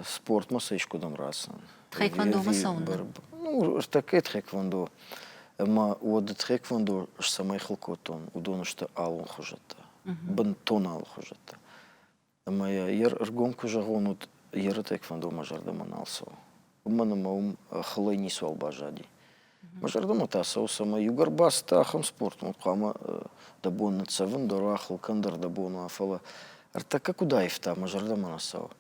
спорт масайшку дам расан. Тхайквандо масауна? Ну, такая тхайквандо. Ма уода тхайквандо самай хылкотон. Удона что алун хожата. Бантон ал хожата. Ма я аргомку жагонут Яры тайквандо мажардаман алсау. Уманама хылай нисуал бажади. Мажардама тасау сама югар баста ахам спорт. Мукама дабон нацавын дора ахыл кандар дабон афала. Артака куда ифта мажардаман асау.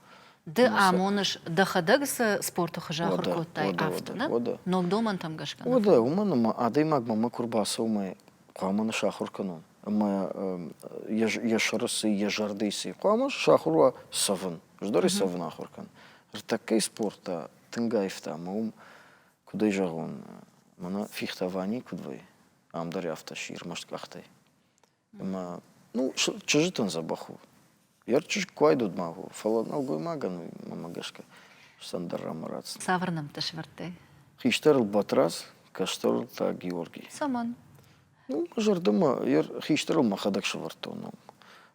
Ды амоныш дахадагсы спорту хажахыр Ода, коттай ода, автына. ода. Ногдоман там гашкан. Ода, уманама адаймаг мама курбаса умай қаманы шахур канон. Ама яшарысы, яжардыйсы. Қама шахурва савын. Ждори савын ахуркан. Ртакай спорта тыңгаевта маум кудай жағын. Мана фихтавани кудвай. Амдари автошир, может кахтай. Ама, ну, чыжытын забаху. Яр чыж квайдуд магу. Фаланал гой магану мамагашка. Сандарра марацын. Савырным тышвыртай. Хиштарл Батрас, Кашторл та Георгий. Саман. Ну, жардыма, яр хиштарл махадак шавартону.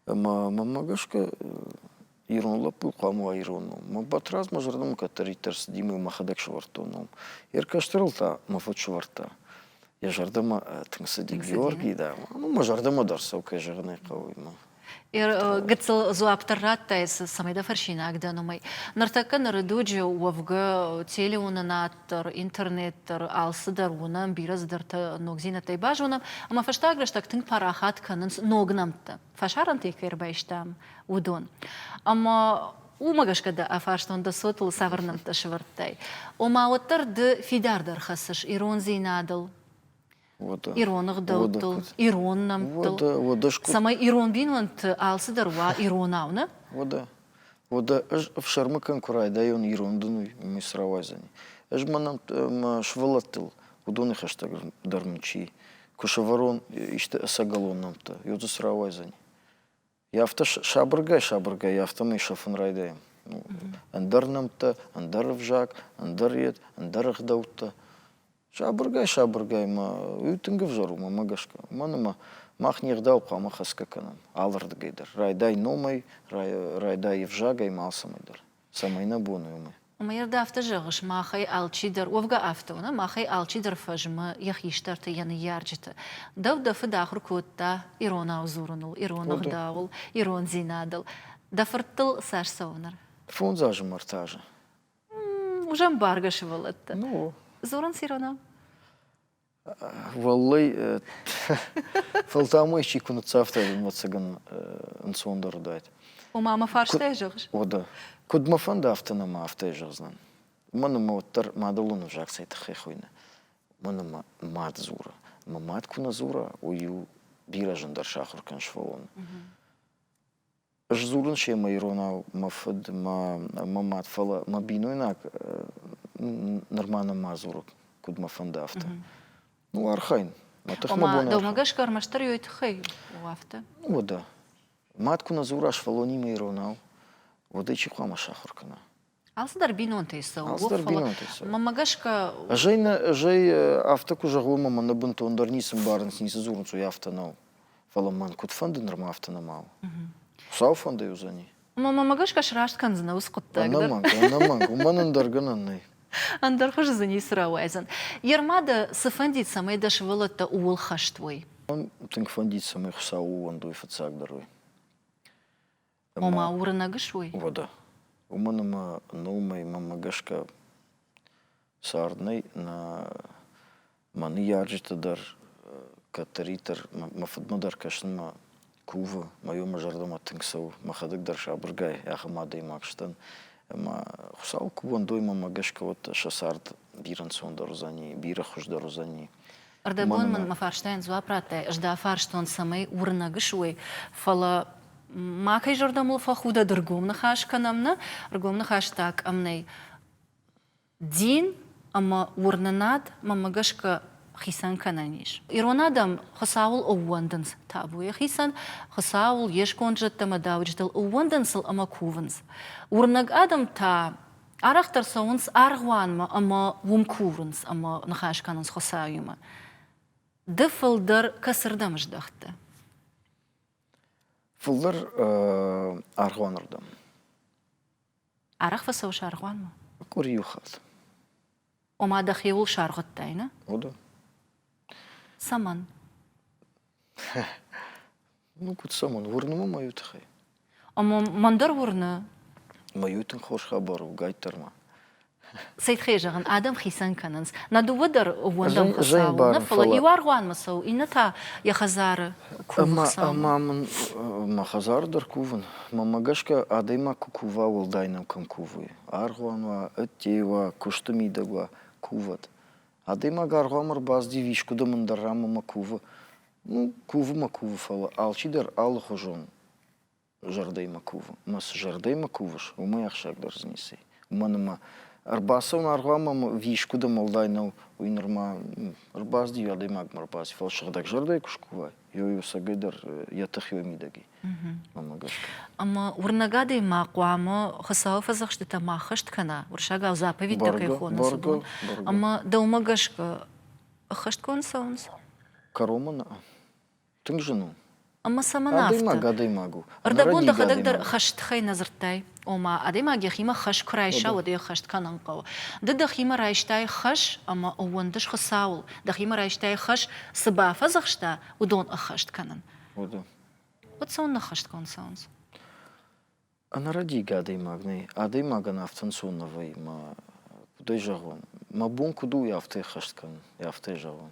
Мамагашка иронла пу қамуа ирону. Батрас мажардыма катаритерс димы махадак шавартону. Яр Кашторл та мафот шаварта. Я жардыма тыңсыди Георгий, да. Ну, мажардыма дарса, окей, жағынай қауыма. Гыцыл зуаптарраттай самайда фаршина агданумай. Нартака нарадуджи уавга телеунанаттар, интернеттар, алсыдар унам, бираздарта ногзинатай бажунам. Ама фаштаграштак тың парахат канынс ногнамта. Фашаран тейкер байштам удон. Ама умагашкада афаштонда сотыл саварнамта шварттай. Ома оттар ды фидардар хасыш, ирон зейнадыл. Иронық дауттыл, ироннамтыл. Самай ирон бинвант алсыдар ва иронауна? Вода, в шармыкан курай, да он ирондуну мисравайзани. Манам швалаттыл, удоны хаштаг дармчи. Кушаварон иште сагалоннамта, юзу сравайзани. Яфта шабыргай, яфта мы шафын райдаем. Андарнамта, андарвжак, андарет, андарахдаутта. Шабыргай, үтінгі взору, мамагашка. Маныма махнеғдау қама хаскаканам. Алырды гейдар. Райдай номай, райдай евжагай малсамайдар. Самайна бону умай. Умайырда авто жағыш, махай алчидар, овга автона, махай алчидар фажма, яхиштарты яны ярджыты. Давда фыдахыр котта ирон аузурынул, ирон ағдауыл, ирон зинадыл. Дафырттыл саш сауынар. Фон зажы мартажы. Ужам баргашы валатты. Ну, Зурын сиронау? Валлай, фалтамай чикуны цафтай мацаган нсондар дайт. Умама фарштай жағыш? Ода. Кудмафанда автонама автай жағзан. Маныма оттар мадалуну жақсайты хайхойны. Маныма мад зура. Мамад куна зура, ою биражандар шахуркан швалон. Жзурын ше ма иронау, мафад, мамад фала, ма бинуйнак нормально мазурок кудмафанда авто. Ну, архайн. Ома домагаш кармаштар йойт хай у авто. Ода. Матку на зура швалони ма иронау. Ода ичи хама шахуркана. Алсыдар бинон тейсау. Алсыдар бинон тейсау. Мамагашка... Жай автоку жағылма мана бынтондар нисым барынс нисы зурынсу яфтанау. Фаламан кудфанды норма автонамау. Сау фанда юзани. Мамагашка шрашткан знауз құттагдар. Анаманг. Уманын даргананнай. Андар хош зани срауайзан. Ермада сыфандит самайда швалатта уыл хаштвой. Тынк фандит самай хсау уандуй фацагдарой. Ома урынагышвой. Вода. Уманыма наумай мамагашка сарднай на маны ярджитадар катаритар мафадмадар кашынма кува майома жардама тыңсау махадыгдар шабыргай яхамадай макштан. Ама хусау кувандой мамагашка вот шасард биран сондар узани, бира хуждар узани. Ардабон ман мафарштайн зуапратай, жда фарштон самай урынагышвой. Фала макай жардамыл фахуда дыргомны хашканамна, ргомны хаштаг амнай. Дин ама урнанад мамагашка хисан кананиш. Иронадам хасаул оуандынс табуя хисан, хасаул ешконжаттама давыждал оуандынсыл ама кувынс. Урнаг адам та арахтар сауынс аргуанма ама вумкурынс ама нахашканынс хасаюма. Дыфылдар касырдам ждахты. Фылдар аргуанырдам. Арах фасауш аргуанма? Кури юхат. Ома дахиул шарғыттайна? Ода. Саман. Ну, кут саман. Вурнама маю тахай. Ама мандар вурна? Маю тын хош хабару, гайттарма. سيد خيجان آدم خيسان كننس ندو ودر وندم زين خساو بارن نفلا فلا. يوارغوان مسو إنتا يا خزار كوف أما خساو من ما خزار در كوفن ما مجاشك أديما كوكوفا والداينم كم كوفي أرغوان وأتيوا كشتمي دغوا كوفت أديما غارغوامر باز دي ويش كده من درام ما كوفا ну كوفا ما كوفا فلا алчи در ал خجون جردي ما كوفا مس جردي ما كوفش وما يخشك در زنيسي وما أرباسون أرغوام ويش كده مالداينو وينرما أرباز دي أديما مرباز فالشغل دك جردي كشكوفا يو سجدر يتخيو ميداجي ما مجاشك أما ورنجادي ما قوامه خساو فزخش ما خشت كنا ورشاقا وزابي تكي خون سبون أما دو مجاشك خشت كون سونس كرومنا تنجنو أما سمنافت أديماغو أردبون دخدك در خشت خي نظرتاي وما أديماغي خيما خش كرايشا ودي خشت كننقو دد خيما رايشتاي خش أما أوندش خساول دخيما رايشتاي خش سبا فزخشتا ودون أخشت كنن ودا وتسون نخشت كون سونس أنا ردي أديماغ نافتن سونوي ما ديجاغون ما بون كدو يافتي خشت كن يافتي جاغون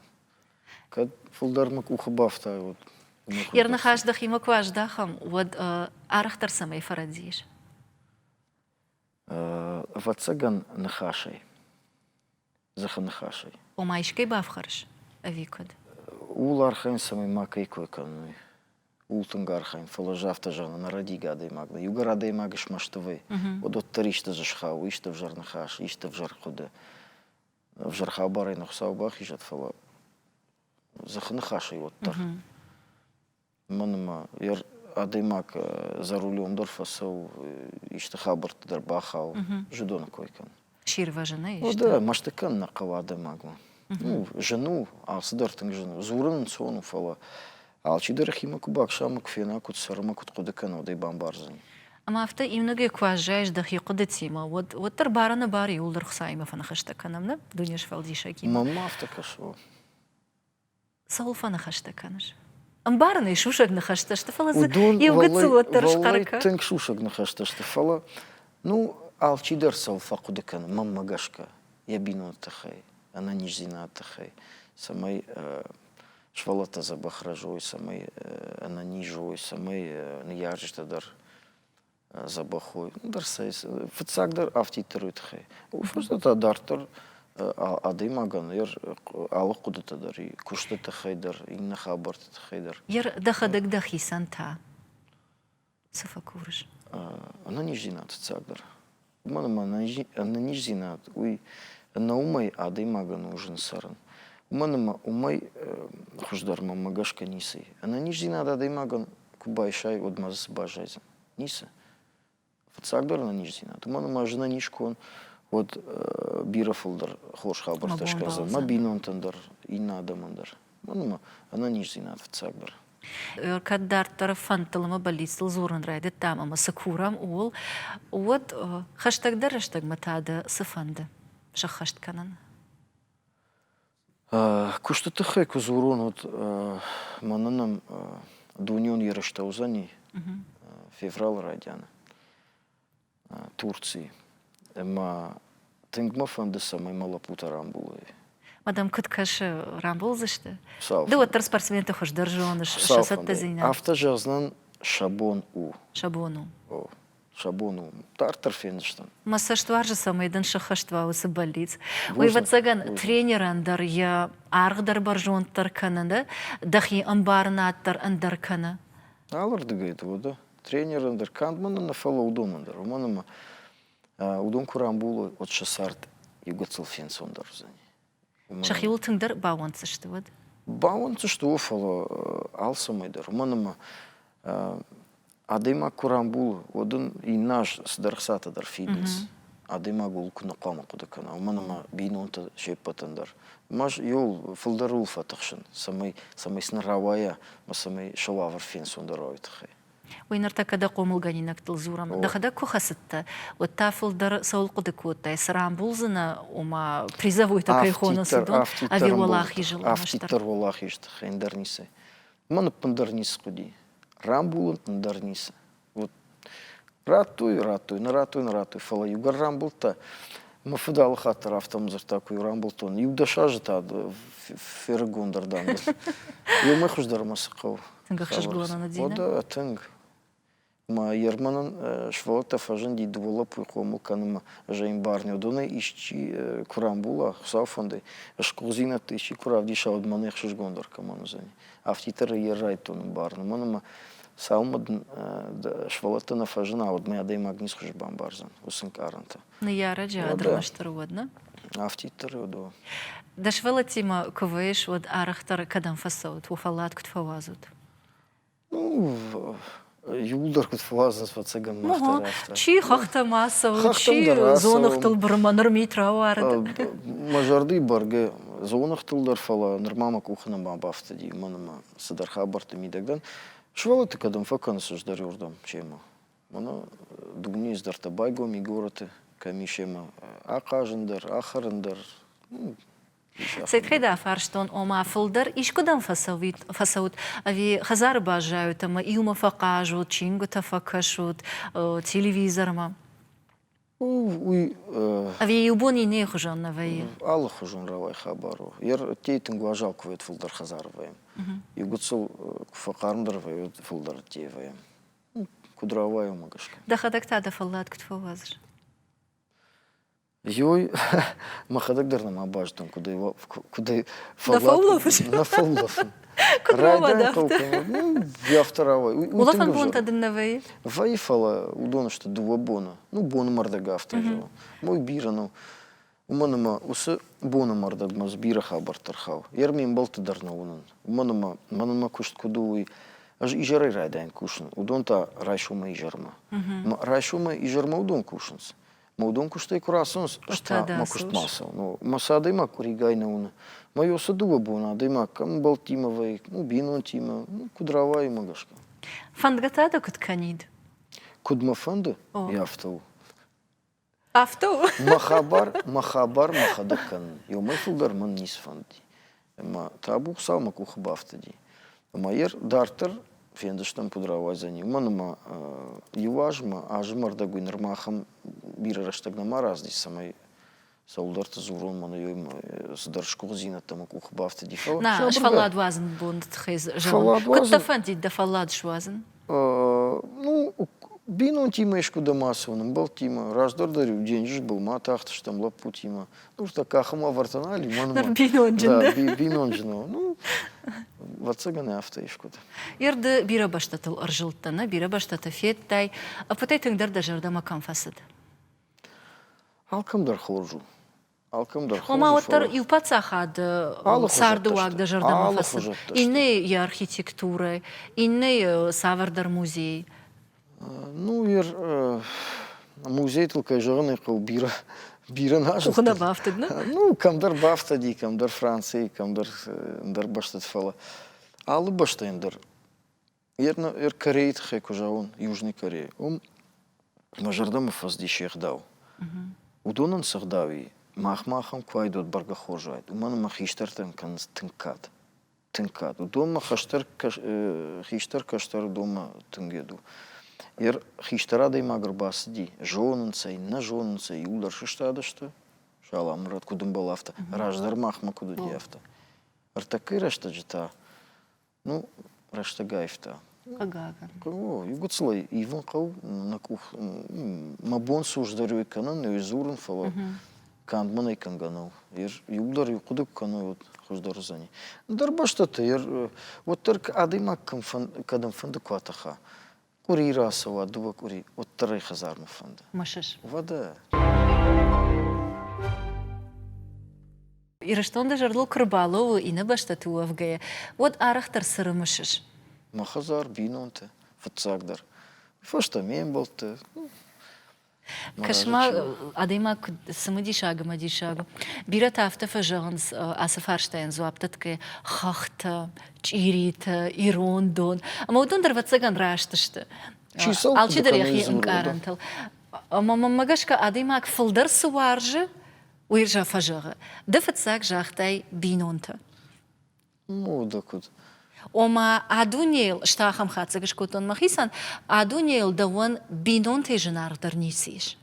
كد فولدر مك أخبافتا ود يرنا خاش دخيما كواش داخم ود أرختر سمي فرديش فاتسجن نخاشي زخ نخاشي وما يشكي بافخرش أفيكود улархайн самый макайкой кануй ултунгархайн фалажавта жана на радига адаймагна югар адаймагыш маштывы одот таришта жашхау ишта в жарнахаш ишта в жархуды в жарха барай нахсаубах ишат фала захнахашай вот тар манма яр адаймак за рулем дорфасау ишта хабарт дарбахау жидона койкан شير فاجنا да маштыкан на кава адаймагна ну жену асдартын жену зурын сону фала алчидер хима кубак шама кфена кут сарма кут кудыкан одай бамбарзын أما أفتا إمناجي كواجاج دخي قدتيما وتر بارنا باري ولدر خسايمة فنخشتا كنمنا دنياش فالديشا كيما ماما افتكشو صول فنخشتا كنش أمبارنا يشوشك نخشتاش تفلا ودون يوغتسو وترش والله قركا تنك شوشك نخشتاش تفلا ну алчидер салфа кудыкан мамма гашка ябину тахай она нижзина тахай самай швалата забахражой самай она нижой самай нияжишта дар забахой дар сайс фцак дар автитерует хай уфуста дартер адымаган ер алық кудыта дар кушта тахай дар инна хабарта тахай дар ير دخدك دخي سانتا سفكورش она нижзина тцак дар мана она нижзина уй наумай адымаган нужен саран уманама умай хуждар мамма гашка нисы она нижзина адымаган кубайшай одмаз бажайзан ниса фцакдар на нижзина уманама жена нишкон вот бирафулдар хош хабарташказа мабинонтандар инна адамандар уманама она нижзина фцакдар كدار طرف فانتلما بليسل زورن رايد تام أما سكورام أول ود خشتك درشتك متى سفند شخشت كنن كشت تخي كزورون вот мананам дуньон ярыштаузани февраль радиана Турции эма тингма фанды самай малапута рамбулы مادام كنت كاش رامبول زشته صافي دوت спортсмен تخش درجون شاسات تزينة автожазнан шабон у شابونو шабону тартар фенштан ما سشتوار جسا ميدان شخشتوا وسباليت ويفت زغان тренеран дар я арг дар баржон тарканында дахи амбарнат тар андар кана алар дегейт вода тренеран дар кандмана на фало удомандар уманама удон курамбулу от шасарт югацл фенсон дар зани شخيول تندر باون تشتود باون تشتو فало алсамайдар уманама адема курамбул одун инаш сдархсата дар фитнес адема гулкуна қама кудакана уманама бинонта шепатандар маш йол фулдарул фатахшын самай снаравая самай шалавар фенсондароит хай وينرتا كدا قومل غانينك تلزورم دخدا كوخستا وتافل در سول قدكوتا سرامبولزنا وما призовой такой хоносудон ави валахи жила автитар валахи шт хендернисе ман пандарнис куди рамбулун пандарнисе вот ратуй наратуй фала югар рамбулта ما فدال خاطر أفتم زرتاكو يرامبلتون يبدأ شاجة هذا في رجوندر دان يوم ما يخش در مسقو تنقخ شجلونا ندينا وده تنق ما يرمنن شوالتا فاجن دي دولا بيقومو كانوا جاين بارنيو دونا إشتي كرامبولا خصافندي أشكوزينا تيشي كراف دي شاود ما نخش جوندر كمان زني أفتي ترى يرايتون بارن ما ساومد شوالتا نفاجن عود ما يدي ماغنيس خش بامبارزن وسنكارنتا نيارة جادر مشتر ودنا أفتي ترى ودو دشوالة تيما كوفيش ود أرختر كدام فسوت وفلات كتفوازود يولدر كنت فوازن فتصقن مها شي خخت ماسو شي زونختل برمانر ميترا وارد مجردي برغ زونختل در فلا نرمама кухна ما بافتدي منما صدر خبرت ميدغدن شوالت كدم فكن سجدر يردم чема мана дугниз در табайго мигорате камишема акажындыр ахырындыр سيد خيدا فارشتون وما فلدر إيش قدام فسوت أبي خزار باجاو تما إيوما فقاجو تشينغو تفكشوت تلفزيون ما أبي يبوني نيخجون نبي الله خجون رواي خبرو ير تيتن غواجال كويت فلدر خزار فاهم يقصو فقارندر فايو فلدر تي فاهم كدراواي وماغش دخدك تعد فلات كتفوازر يوي ما خدك درنا ما باجتم كده نفولف نفولف كدروا دافت يا افتراوي والله فن بونتا دنبي فاي فلا ودون что два бона ну бон марда гафта мой бирано уманама усы бона марда маз бира хабар тархау ермин болт дарна унан уманама кушт кудуй аж ижары райдан кушн удонта райшума ижарма райшума ижарма удон кушнс Маудон куштай курасонс, что макушт масал. Но масада има куригайна уна. Майо садува бона, да има кам балтимовой, ну бинон тима, ну кудрава има гашка. Фандгата да куд канид. Кудма фанда? Яфтау. Афтау? Махабар махадакан. Йомай фулдар ман нис фанди. Ма табу сал макух бафтади. Майер дартер фендештан пудрава за ним. Манма юажма, ажмар да гуинермахам бира раштагнама разди самай саулдарта зурон мана йойм сдаршку зината макух бафтади. На, шфалад вазен бунд тхиз жон. Кутта фанди да фалад швазен? Ну, бинон тима ешку да масовным был тима. Раздар дарю, деньжиш был ма тахта штам лапу тима. Ну, что кахама вартанали, манма. Бинонжин, да? Бинонжин, ну, вацаганы авто ешку-то. Ерді бира баштатыл ыржылттана, бира баштаты феттай. А пытай тыңдар да жардама камфасыд? Алкамдар хлоржу. Ома оттар юпацахад сардуак да жардама фасыд. Инне и архитектура, инне савардар музей. Ну, музей только жирный кол бира наш. Кухна бафтад, ну? Ну, камдар бафтади, камдар Франции, камдар баштад фала. Алы баштайндар. Корейт хэку жаун, Южный Корея. Мажардама фазди шехдау. Удонан сахдави, махмахам квайдот баргахожайт. Уман махиштартан канс тынкат. Удон махаштар каштар дома тынгеду. Ер хиштара да има гърбасди, жонынцай, на жонынцай, юлдар шыштадышты. Шала мұрат кудым балафта, раждар махма куду диафта. Артакы раштаджита, ну, раштагайфта. Ага. Югуцлай, иван қау, на кух, мабон суждарю эканан, юзурын фала, кандмана эканганал. Ер юлдар юқудык канал, хождар зани. Дарбаштата, ер, вот только адыма кадам фанды кватаха. Кури расова, дува кури, от 3000 фанда. Машиш. Вода. Ираштон да жарлу крбалову и на баштату авгая. Вот арахтар сыры машиш. Махазар, бинонте, фацагдар. Фашта мембалте. Кашма адыма самадишага. Бира тафта фажанс асафарштайн зуаптатке хахта, чирита, ирондон. Ама удон дарвацаган раштышты. Алчидар яхи имкарантал. Магашка адымак фылдар суаржы, уиржа фажага. Да фацаг жахтай бинонта. Ну, да куд. Ома адунел штахам хацагаш кутон махисан, адунел да он бинонте женар дарнисиш.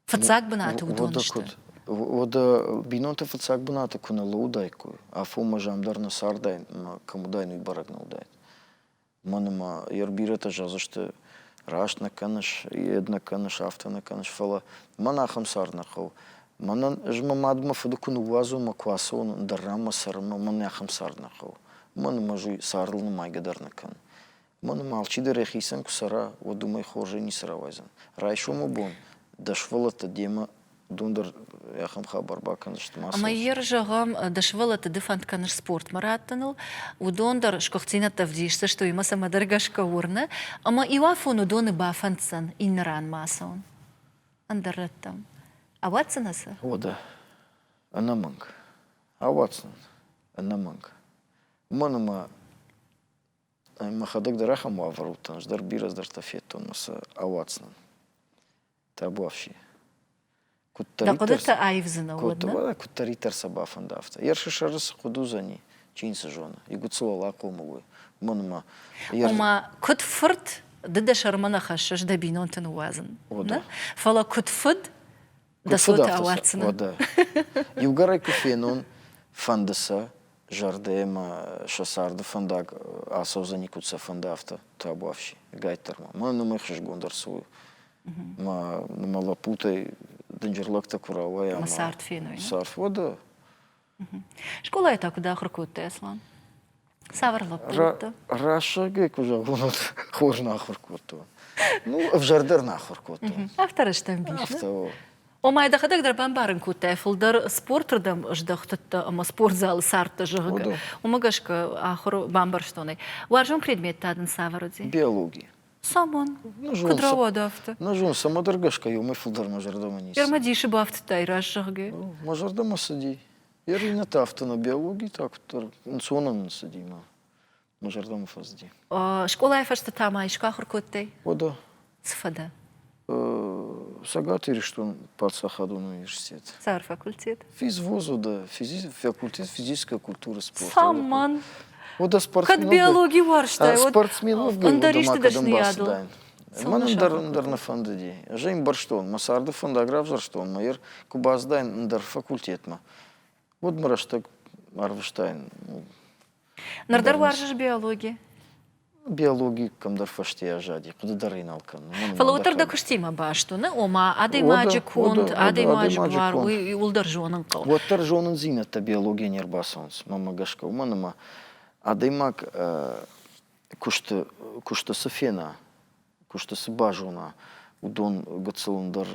Фацак бната удонышты. Вода бинонта фацак бната куна лоудайку, а фома жамдар на сардай, камудай ну барак на удай. Манама ярбирата жазышты раш на канаш, една канаш, авта на канаш фала. Манахам сарнахов. Манан жмамадма фаду куну вазу маквасон дарама сарма манахам сарнахов. Манама жуй сарлы майгадар на кан. Манама алчида рехисан кусара, водумай хоже не саравайзан. Райшома бон, дашвалата дема дундер яхам хабар бакан штмас. Ама ержагам дашвалата дефант канаш спорт мараттаныл, удондер шкохцина тавдишса, что има сама дорогашка урна, ама иуафон удоны бафанцан инран масон. Андараттам. А ватсанаса? Вода. Анаманг. А ватсан. Анаманг. Манама махадак дарахам ваврутан, ждар бираз дар тафетон маса аватсан. Табавши. Да куда-то айвзана водна? Кутаритар сабафан дафта. Ершишарас кудузани, чинса жона. И гуцула лакомовой. Манама. Ома кутфырт дыда шармана хашаш да бинонтен уазан. Вода. Фала кутфыд да сота аватсана. Вода. И угарай куфенон фандаса. Жардема шасарда фандак, а созани куца фандафта табавши гайтарма. Мана махш гондарсу. Ма лапутай денджерлакта куравая. Ма сарт феной. Сарт вода. Школа это куда хркут Аслан. Савар лапута. Раша гек уже гонот хож нахркуту. Ну в жардар нахркуту. Автора штамбиш. Авто. Омай да хадак дар бамбарын кутефл дар спортрдам ждахтата ама спортзал сарта жага. Омагашка ахро бамбар штоны. Варжон предмет тадын саваруди. Биология. Самон. Кадрава дафта. Нажон самодаргашка ё мефлдар мажардама нис. Ермадиши бафта тайраш жага. Мажардама сади. Ерина тафта на биологии так тор сонан садима. Мажардама фазди. Школа ефашта тамай шкахр куттай. Вода. Сфада. Сагат Ириштон Парсахадун университет. Сар факультет. Физвозу, да. Факультет физическая культура спорта. Саман. Вода спортсмен. Как биология варштай. Спортсменов был. Андаришты дашны ядл. Манандар на фандади. Жень барштон. Масарда фандаграф жарштон. Майер кубаздайн ндар факультет ма. Вот мараштак Арвштайн. Нардар варжаш биология. Биологии камдар фаште ажади, куда дарин алкан. Фалаутар да куштима башту, не? Ома адей маджи кунд, адей маджи вар, и улдар жонын кал. Вот тар жонын зинатта биология нербасонс, мама гашка. Уманама адей мак кушта сафена, кушта сабажона, удон гацелундар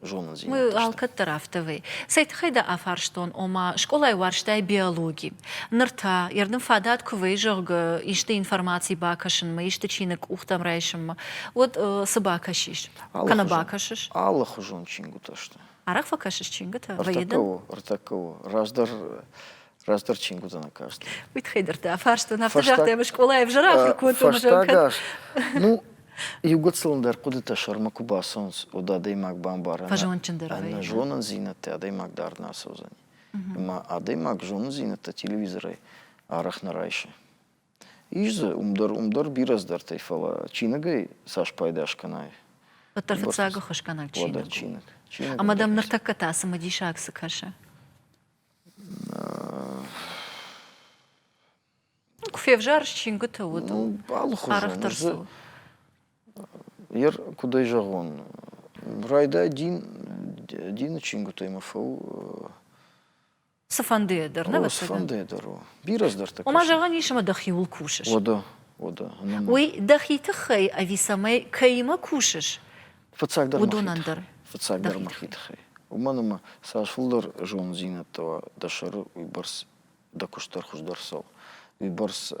жонын зинатта. Мы алкат тарафтавы. Сайт хайда афарштон, ома школа варштай биологии. Нырта, ярдым фадат кувей жорга, иште информации бакашын, ма иште чинек ухтам райшым, вот сабакашиш. Кана бакашиш. Алла хужон чингуташта. Арах факашиш чингута? Артаково. Раздар чингута на каждый. Вит хайдарта афарштон, автожахта я школа и в жарах рекуту мажоркат. Ну, Югоцландар куда-то шармаку басонс, ода деймак бамбара. Фажончандар. На жонан зинате, а деймак дар на созани. Ма а деймак жонан зинате телевизоры арах на райше. Ижзе умдар бираздар тайфала. Чинагай саш пайдаш канай. Тарфацага хошканак чинаг. Вода чинаг. А мадам нартаката самадишак сакаша. Куфе в жар чингута вот. Ну, арах тарсу. Ер куда жагон. Райда дин чингута имафау. Сафандедар, не васага? Сафандедар. Бираздар так. Ома жаган ишма дахиул кушаш. Вода. Ой, дахитахай, а висамай каима кушаш. Фацагдар удонандар. Фацагдар махитахай. Уманама сашфулдар жон зинатова дашар уйбарс дакуштар хуждарсал. Уйбарс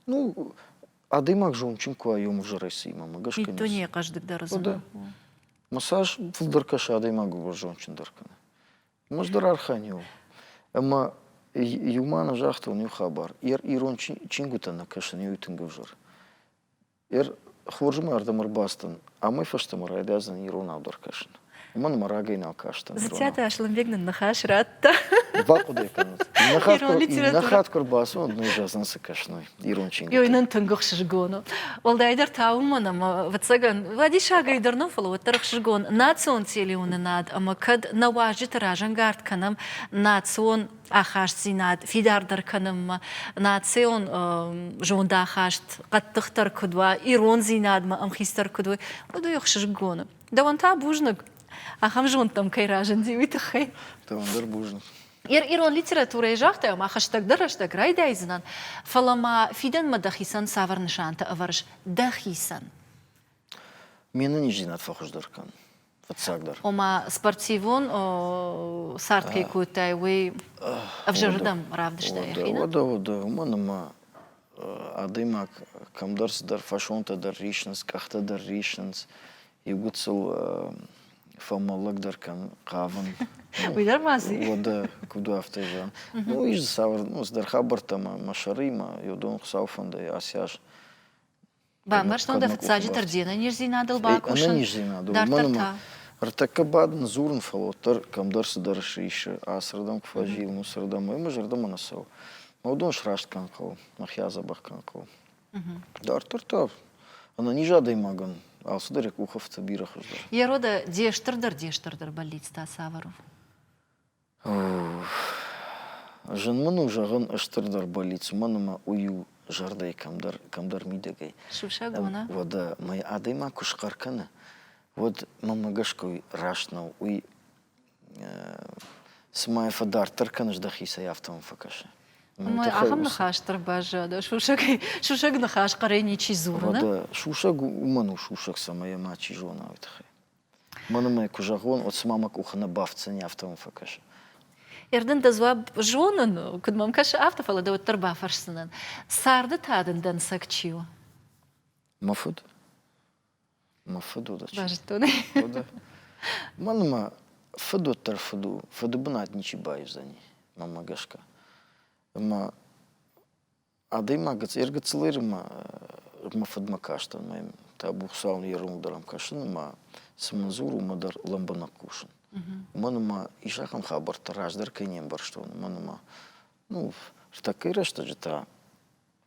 ну адымак жон чимку айом ужарайсы имама гашка. И то не каждый да разумеет. Массаж фулдаркаша адымак жон чиндаркана. Маждар арханю. Ама юмана жахта у него хабар. Ирон чингута на кашан ютингавжар. Хворжма ардамар бастан. А мы фаштамар айдазан ирон авдар кашан. Уман марагай на каштан. Затята ашланбегнан на хаш ратта. Бақудай канат. Ирон литература. Нахат курбасы, он ну жазан сыкашной. Ирон чингат. Йойнан тынгық шыргону. Олдайдар тауманам, ватсаган, вади шага идарно фало, ваттарық шыргон, национ цели унанад, ама кад наважи таражан гард канам, национ ахаш зинад, фидардар канам, национ жонда ахашт, қаттықтар кудва, ирон зинад, амхистар кудва, воду йох шыргону. Да вон та бужнак, ахам жонтам кайражан зивитахай. Тавандар бужнак. Ирон литература жахта, ма хаштаг дараштаг райдайзнан, фалама фиден ма дахисан саварнышанта аварш дахисан. Мені не жинат фахуждаркан. Фатсагдар. Ома спортивон сарткай кутай вы авжардам равдышта яхина. Ода. Манама адымак камдарсдар фашонта дар ришнс, кахта дар ришнс. И гуцел фамалагдаркан каван. Уйдар мази. Ода куда автожан. Ну иж савар, ну сдар хабартама машарима, йодон хсауфанда асяш. Бамбар что да фцаджи тардина нижзинадал бакушан. Она нижзинадал. Дар тарта. Артакабадн зурн фалотар камдарс дар шиша, асрадам кфажил, мусрадам, и мажардам анасау. Маудон шрашт канкал, нахязабах канкал. Дар тарта. Она не жадай маган, а сударик ухов табира хуждар. Ярода дештардар болит ста савару. Жанману жаган аштардар болит, манама ую жардай камдар мидагай. Шушагона. Вода моя адайма кушкаркана. Вот мама гашкой рашнау уй смай фадар тарканаш дахиса яфтам факаше. Мой ахам нахаштар бажа, да шушаг нахаш карени чизурна. Вода шушаг уману шушаг самая мачи жона витхай. Манама кужагон от мама кухана бавца не автам факаше. Ерден дазва жонан, куд мам каш автофала да вот тарба фарсанан. Сарда таден дан сакчио. Мафуд? Мафуду да. Бажтоне. Вода. Манама фуду тарфуду, фуду банат ничи байзани. Мама гашка. Ма адайма гац эргацлырма мафуд макаштан моим табухсаун ерундарам кашын ма саманзуру мадар ламбанакушын. Манама ишахам хабар тараждар кайнем барштон. Манама ну штакыра что жета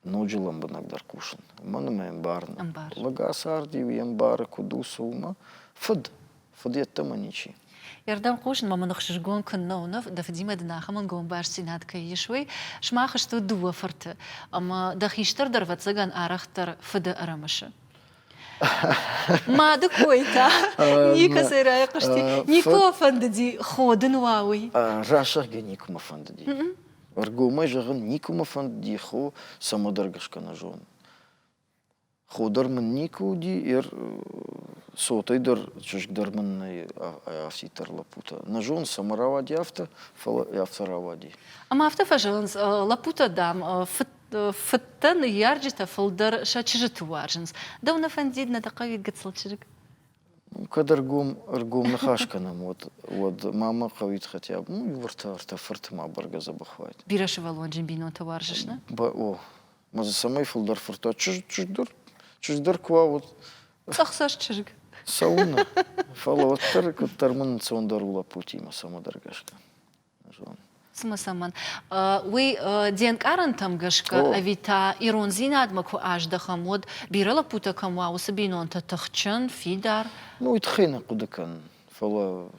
ночи ламбанакдар кушын. Манама эмбарна. Лагасарди эмбара кудусума фуд еттама ничи. Ердан кушын мама нахшжгон кыннауна да фдима днахаман гон барсинат кайшвей шмаха что дуа фарты. Ама дахиштар дарвацаган арахтар фда арамаша. ما دكويتا نيكا سيراي قشتي نيكو فنددي خودن واوي راشخ نيكو ما فنددي ارجو ما جغن نيكو ما فنددي خو самодъргашка на жон خودر من نيكو دي صوتي در чуж дърман афситар лапута на жон самаравади афта фала афта равади ама афта фажонс лапута дам فتن يارجتا فلدر شاتشجت وارجنس دونا فنديدنا دقايق قد صلتشرك كدر ارقوم نخاشكنا ود ماما قويت ختياب ну ورتا فرت ما برغا забахвает бираш валон джимбино товаржишна о маза самай флдер форта чуждар ква вот сахсаш чирк сауна фалоттар куттармын цондарула путима самодыргашка жон Смасаман. Вы денг арантам гашка, авита ирон зинад маку аж да хамод, бирала пута камва, усабино анта тахчан, фидар. Ну, итхейна кудакан, фала...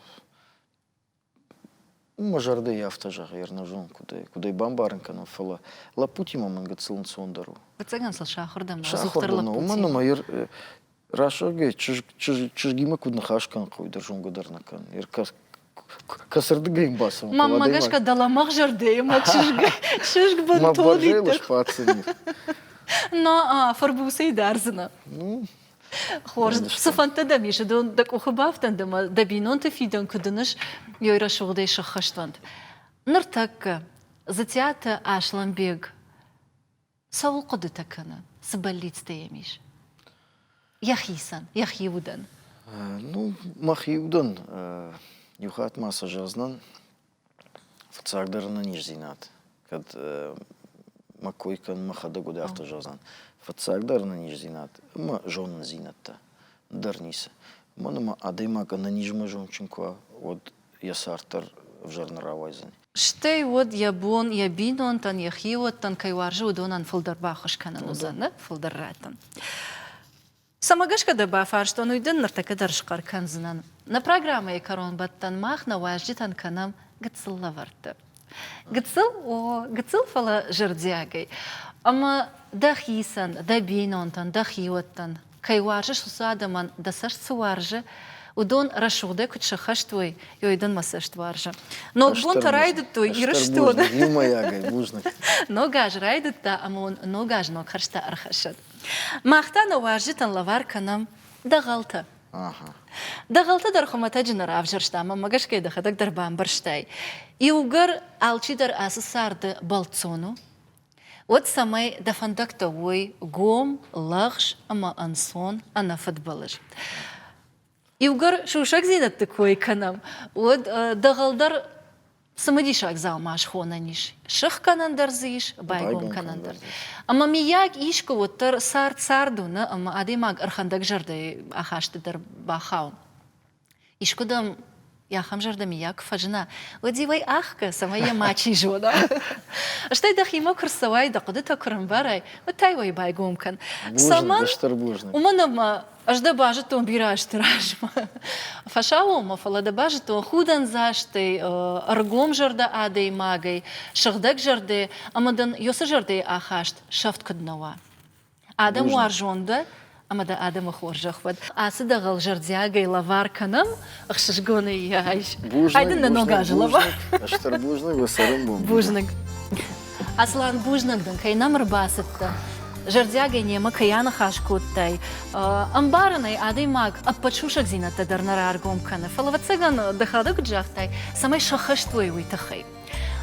Мажарда и автожах, ернажон, кудай бамбаренкана, фала... Лапути маман гацилан цондару. Вацаган сал шахардам, зухтар лапути. Умана майер... Рашаге, чужгима куднахашкан, куйдар жонгадарнакан. Иркас... Касырдыгайм басым. Мама гашка дала махжардеем, а чужг бантолитых. Ма бажелыш пацанив. Но фарбуса и дарзана. Ну... Хорж, сафанта да миша, да кухабафтан да дабинон те фидан кудыныш, йойра шугдай шахаштванд. Нартак, затята ашламбег, саул куды такана, сабалит стаямиш. Яхисан, яхиудан. Ну, махиудан. Юхат маса жазнан в цагдерна нижзинат. Кад макойкан махада года авто жазнан. В цагдерна нижзинат. Ма жон зинатта. Дарниса. Манама адаймака на нижма жончинква от ясартар в жарнаравайзан. Штей вот ябон, ябинон, тан яхиот, тан кайваржу, донан фолдер бахаш канан узанна, фолдер ратан. Самагашка да бафар, что ну иден нартака даршкар канзанан. На программе корон баттан мах на важдитан канам гцил лаварта. Гцил фала жердягай. Ама дахисан, да бинонтан, дахиоттан. Кайваржа шусадаман, да сашцуаржа. Удон рашуде куча хаштвой, йойдан масаштваржа. Но бун тарайдут той и раштон. Юма ягай, бужнак. Но гаж райдут та, амон но гаж но харшта архашат. Махта на важитан лавар канам дагалта. Дагалта дархомата дженерав жарштама магашкай дахадак дарбам барштай. И угар алчидар асасарда балцону. Вот самай дафандакта ой гом лагш ама ансон ана футболыш. И угар шушак зинат такой канам. Вот дагалдар самадишак залмаш хонаниш. Шах канандар зиш, байгом канандар. Ама мияк ишко вот тар сарду на ама адемаг архандак жарды ахашты дар бахау. Ишко дам яхам жарды мияк фажна. Вот дивай ахка самая мачи жода. Аштай дахима курсавай дақуды та курамбарай. Вот тайвай байгом кан. Саман уманама аж да бажа то бираш тиражма. Фашаума фала да бажа то худан заштай аргом жарда адей магай, шахдак жарде, амадан йоса жарде ахашт шафт каднава. Адам уаржонда, амада адам ахоржахвад. Асы да гал жардягай лавар канам, ахшашгоны яйш. Айдын на нога жилава. Аштар бужнак, васарым бум. Бужнак. Аслан бужнакдан кайнам рбасатта. Жардягай нема каяна хашкуттай. Амбаранай адей маг аппачушак зината дарнара аргом кана. Фалавацаган дахадак джахтай самай шахаштвой уйтахай.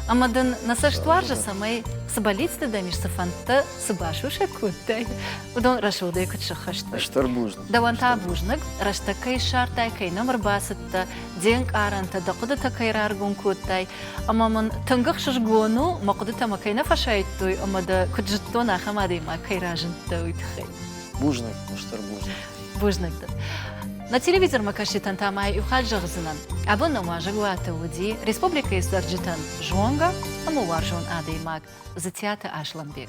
Амадан насаштваржа самай сабалицты дамиш сафанта сабашушак куттай. Удон рашудай кут шахаштвой. Аштар бужнак. Даванта бужнак раштакай шартай кайнам рбасатта денг аранта дақуда такайра аргом куттай. Амаман тангах шашгону мақуда макайна фашайттой амада куджиттона хамадей макайражынта уйтахай. Бужнак, аштар бужнак. Бужнак. На телевизор макашитан тамай ухаджагзынан. Абонна мажагуата уди Республика Исарджитан Жонга, амуваржон адеймак Затята Ашламбек.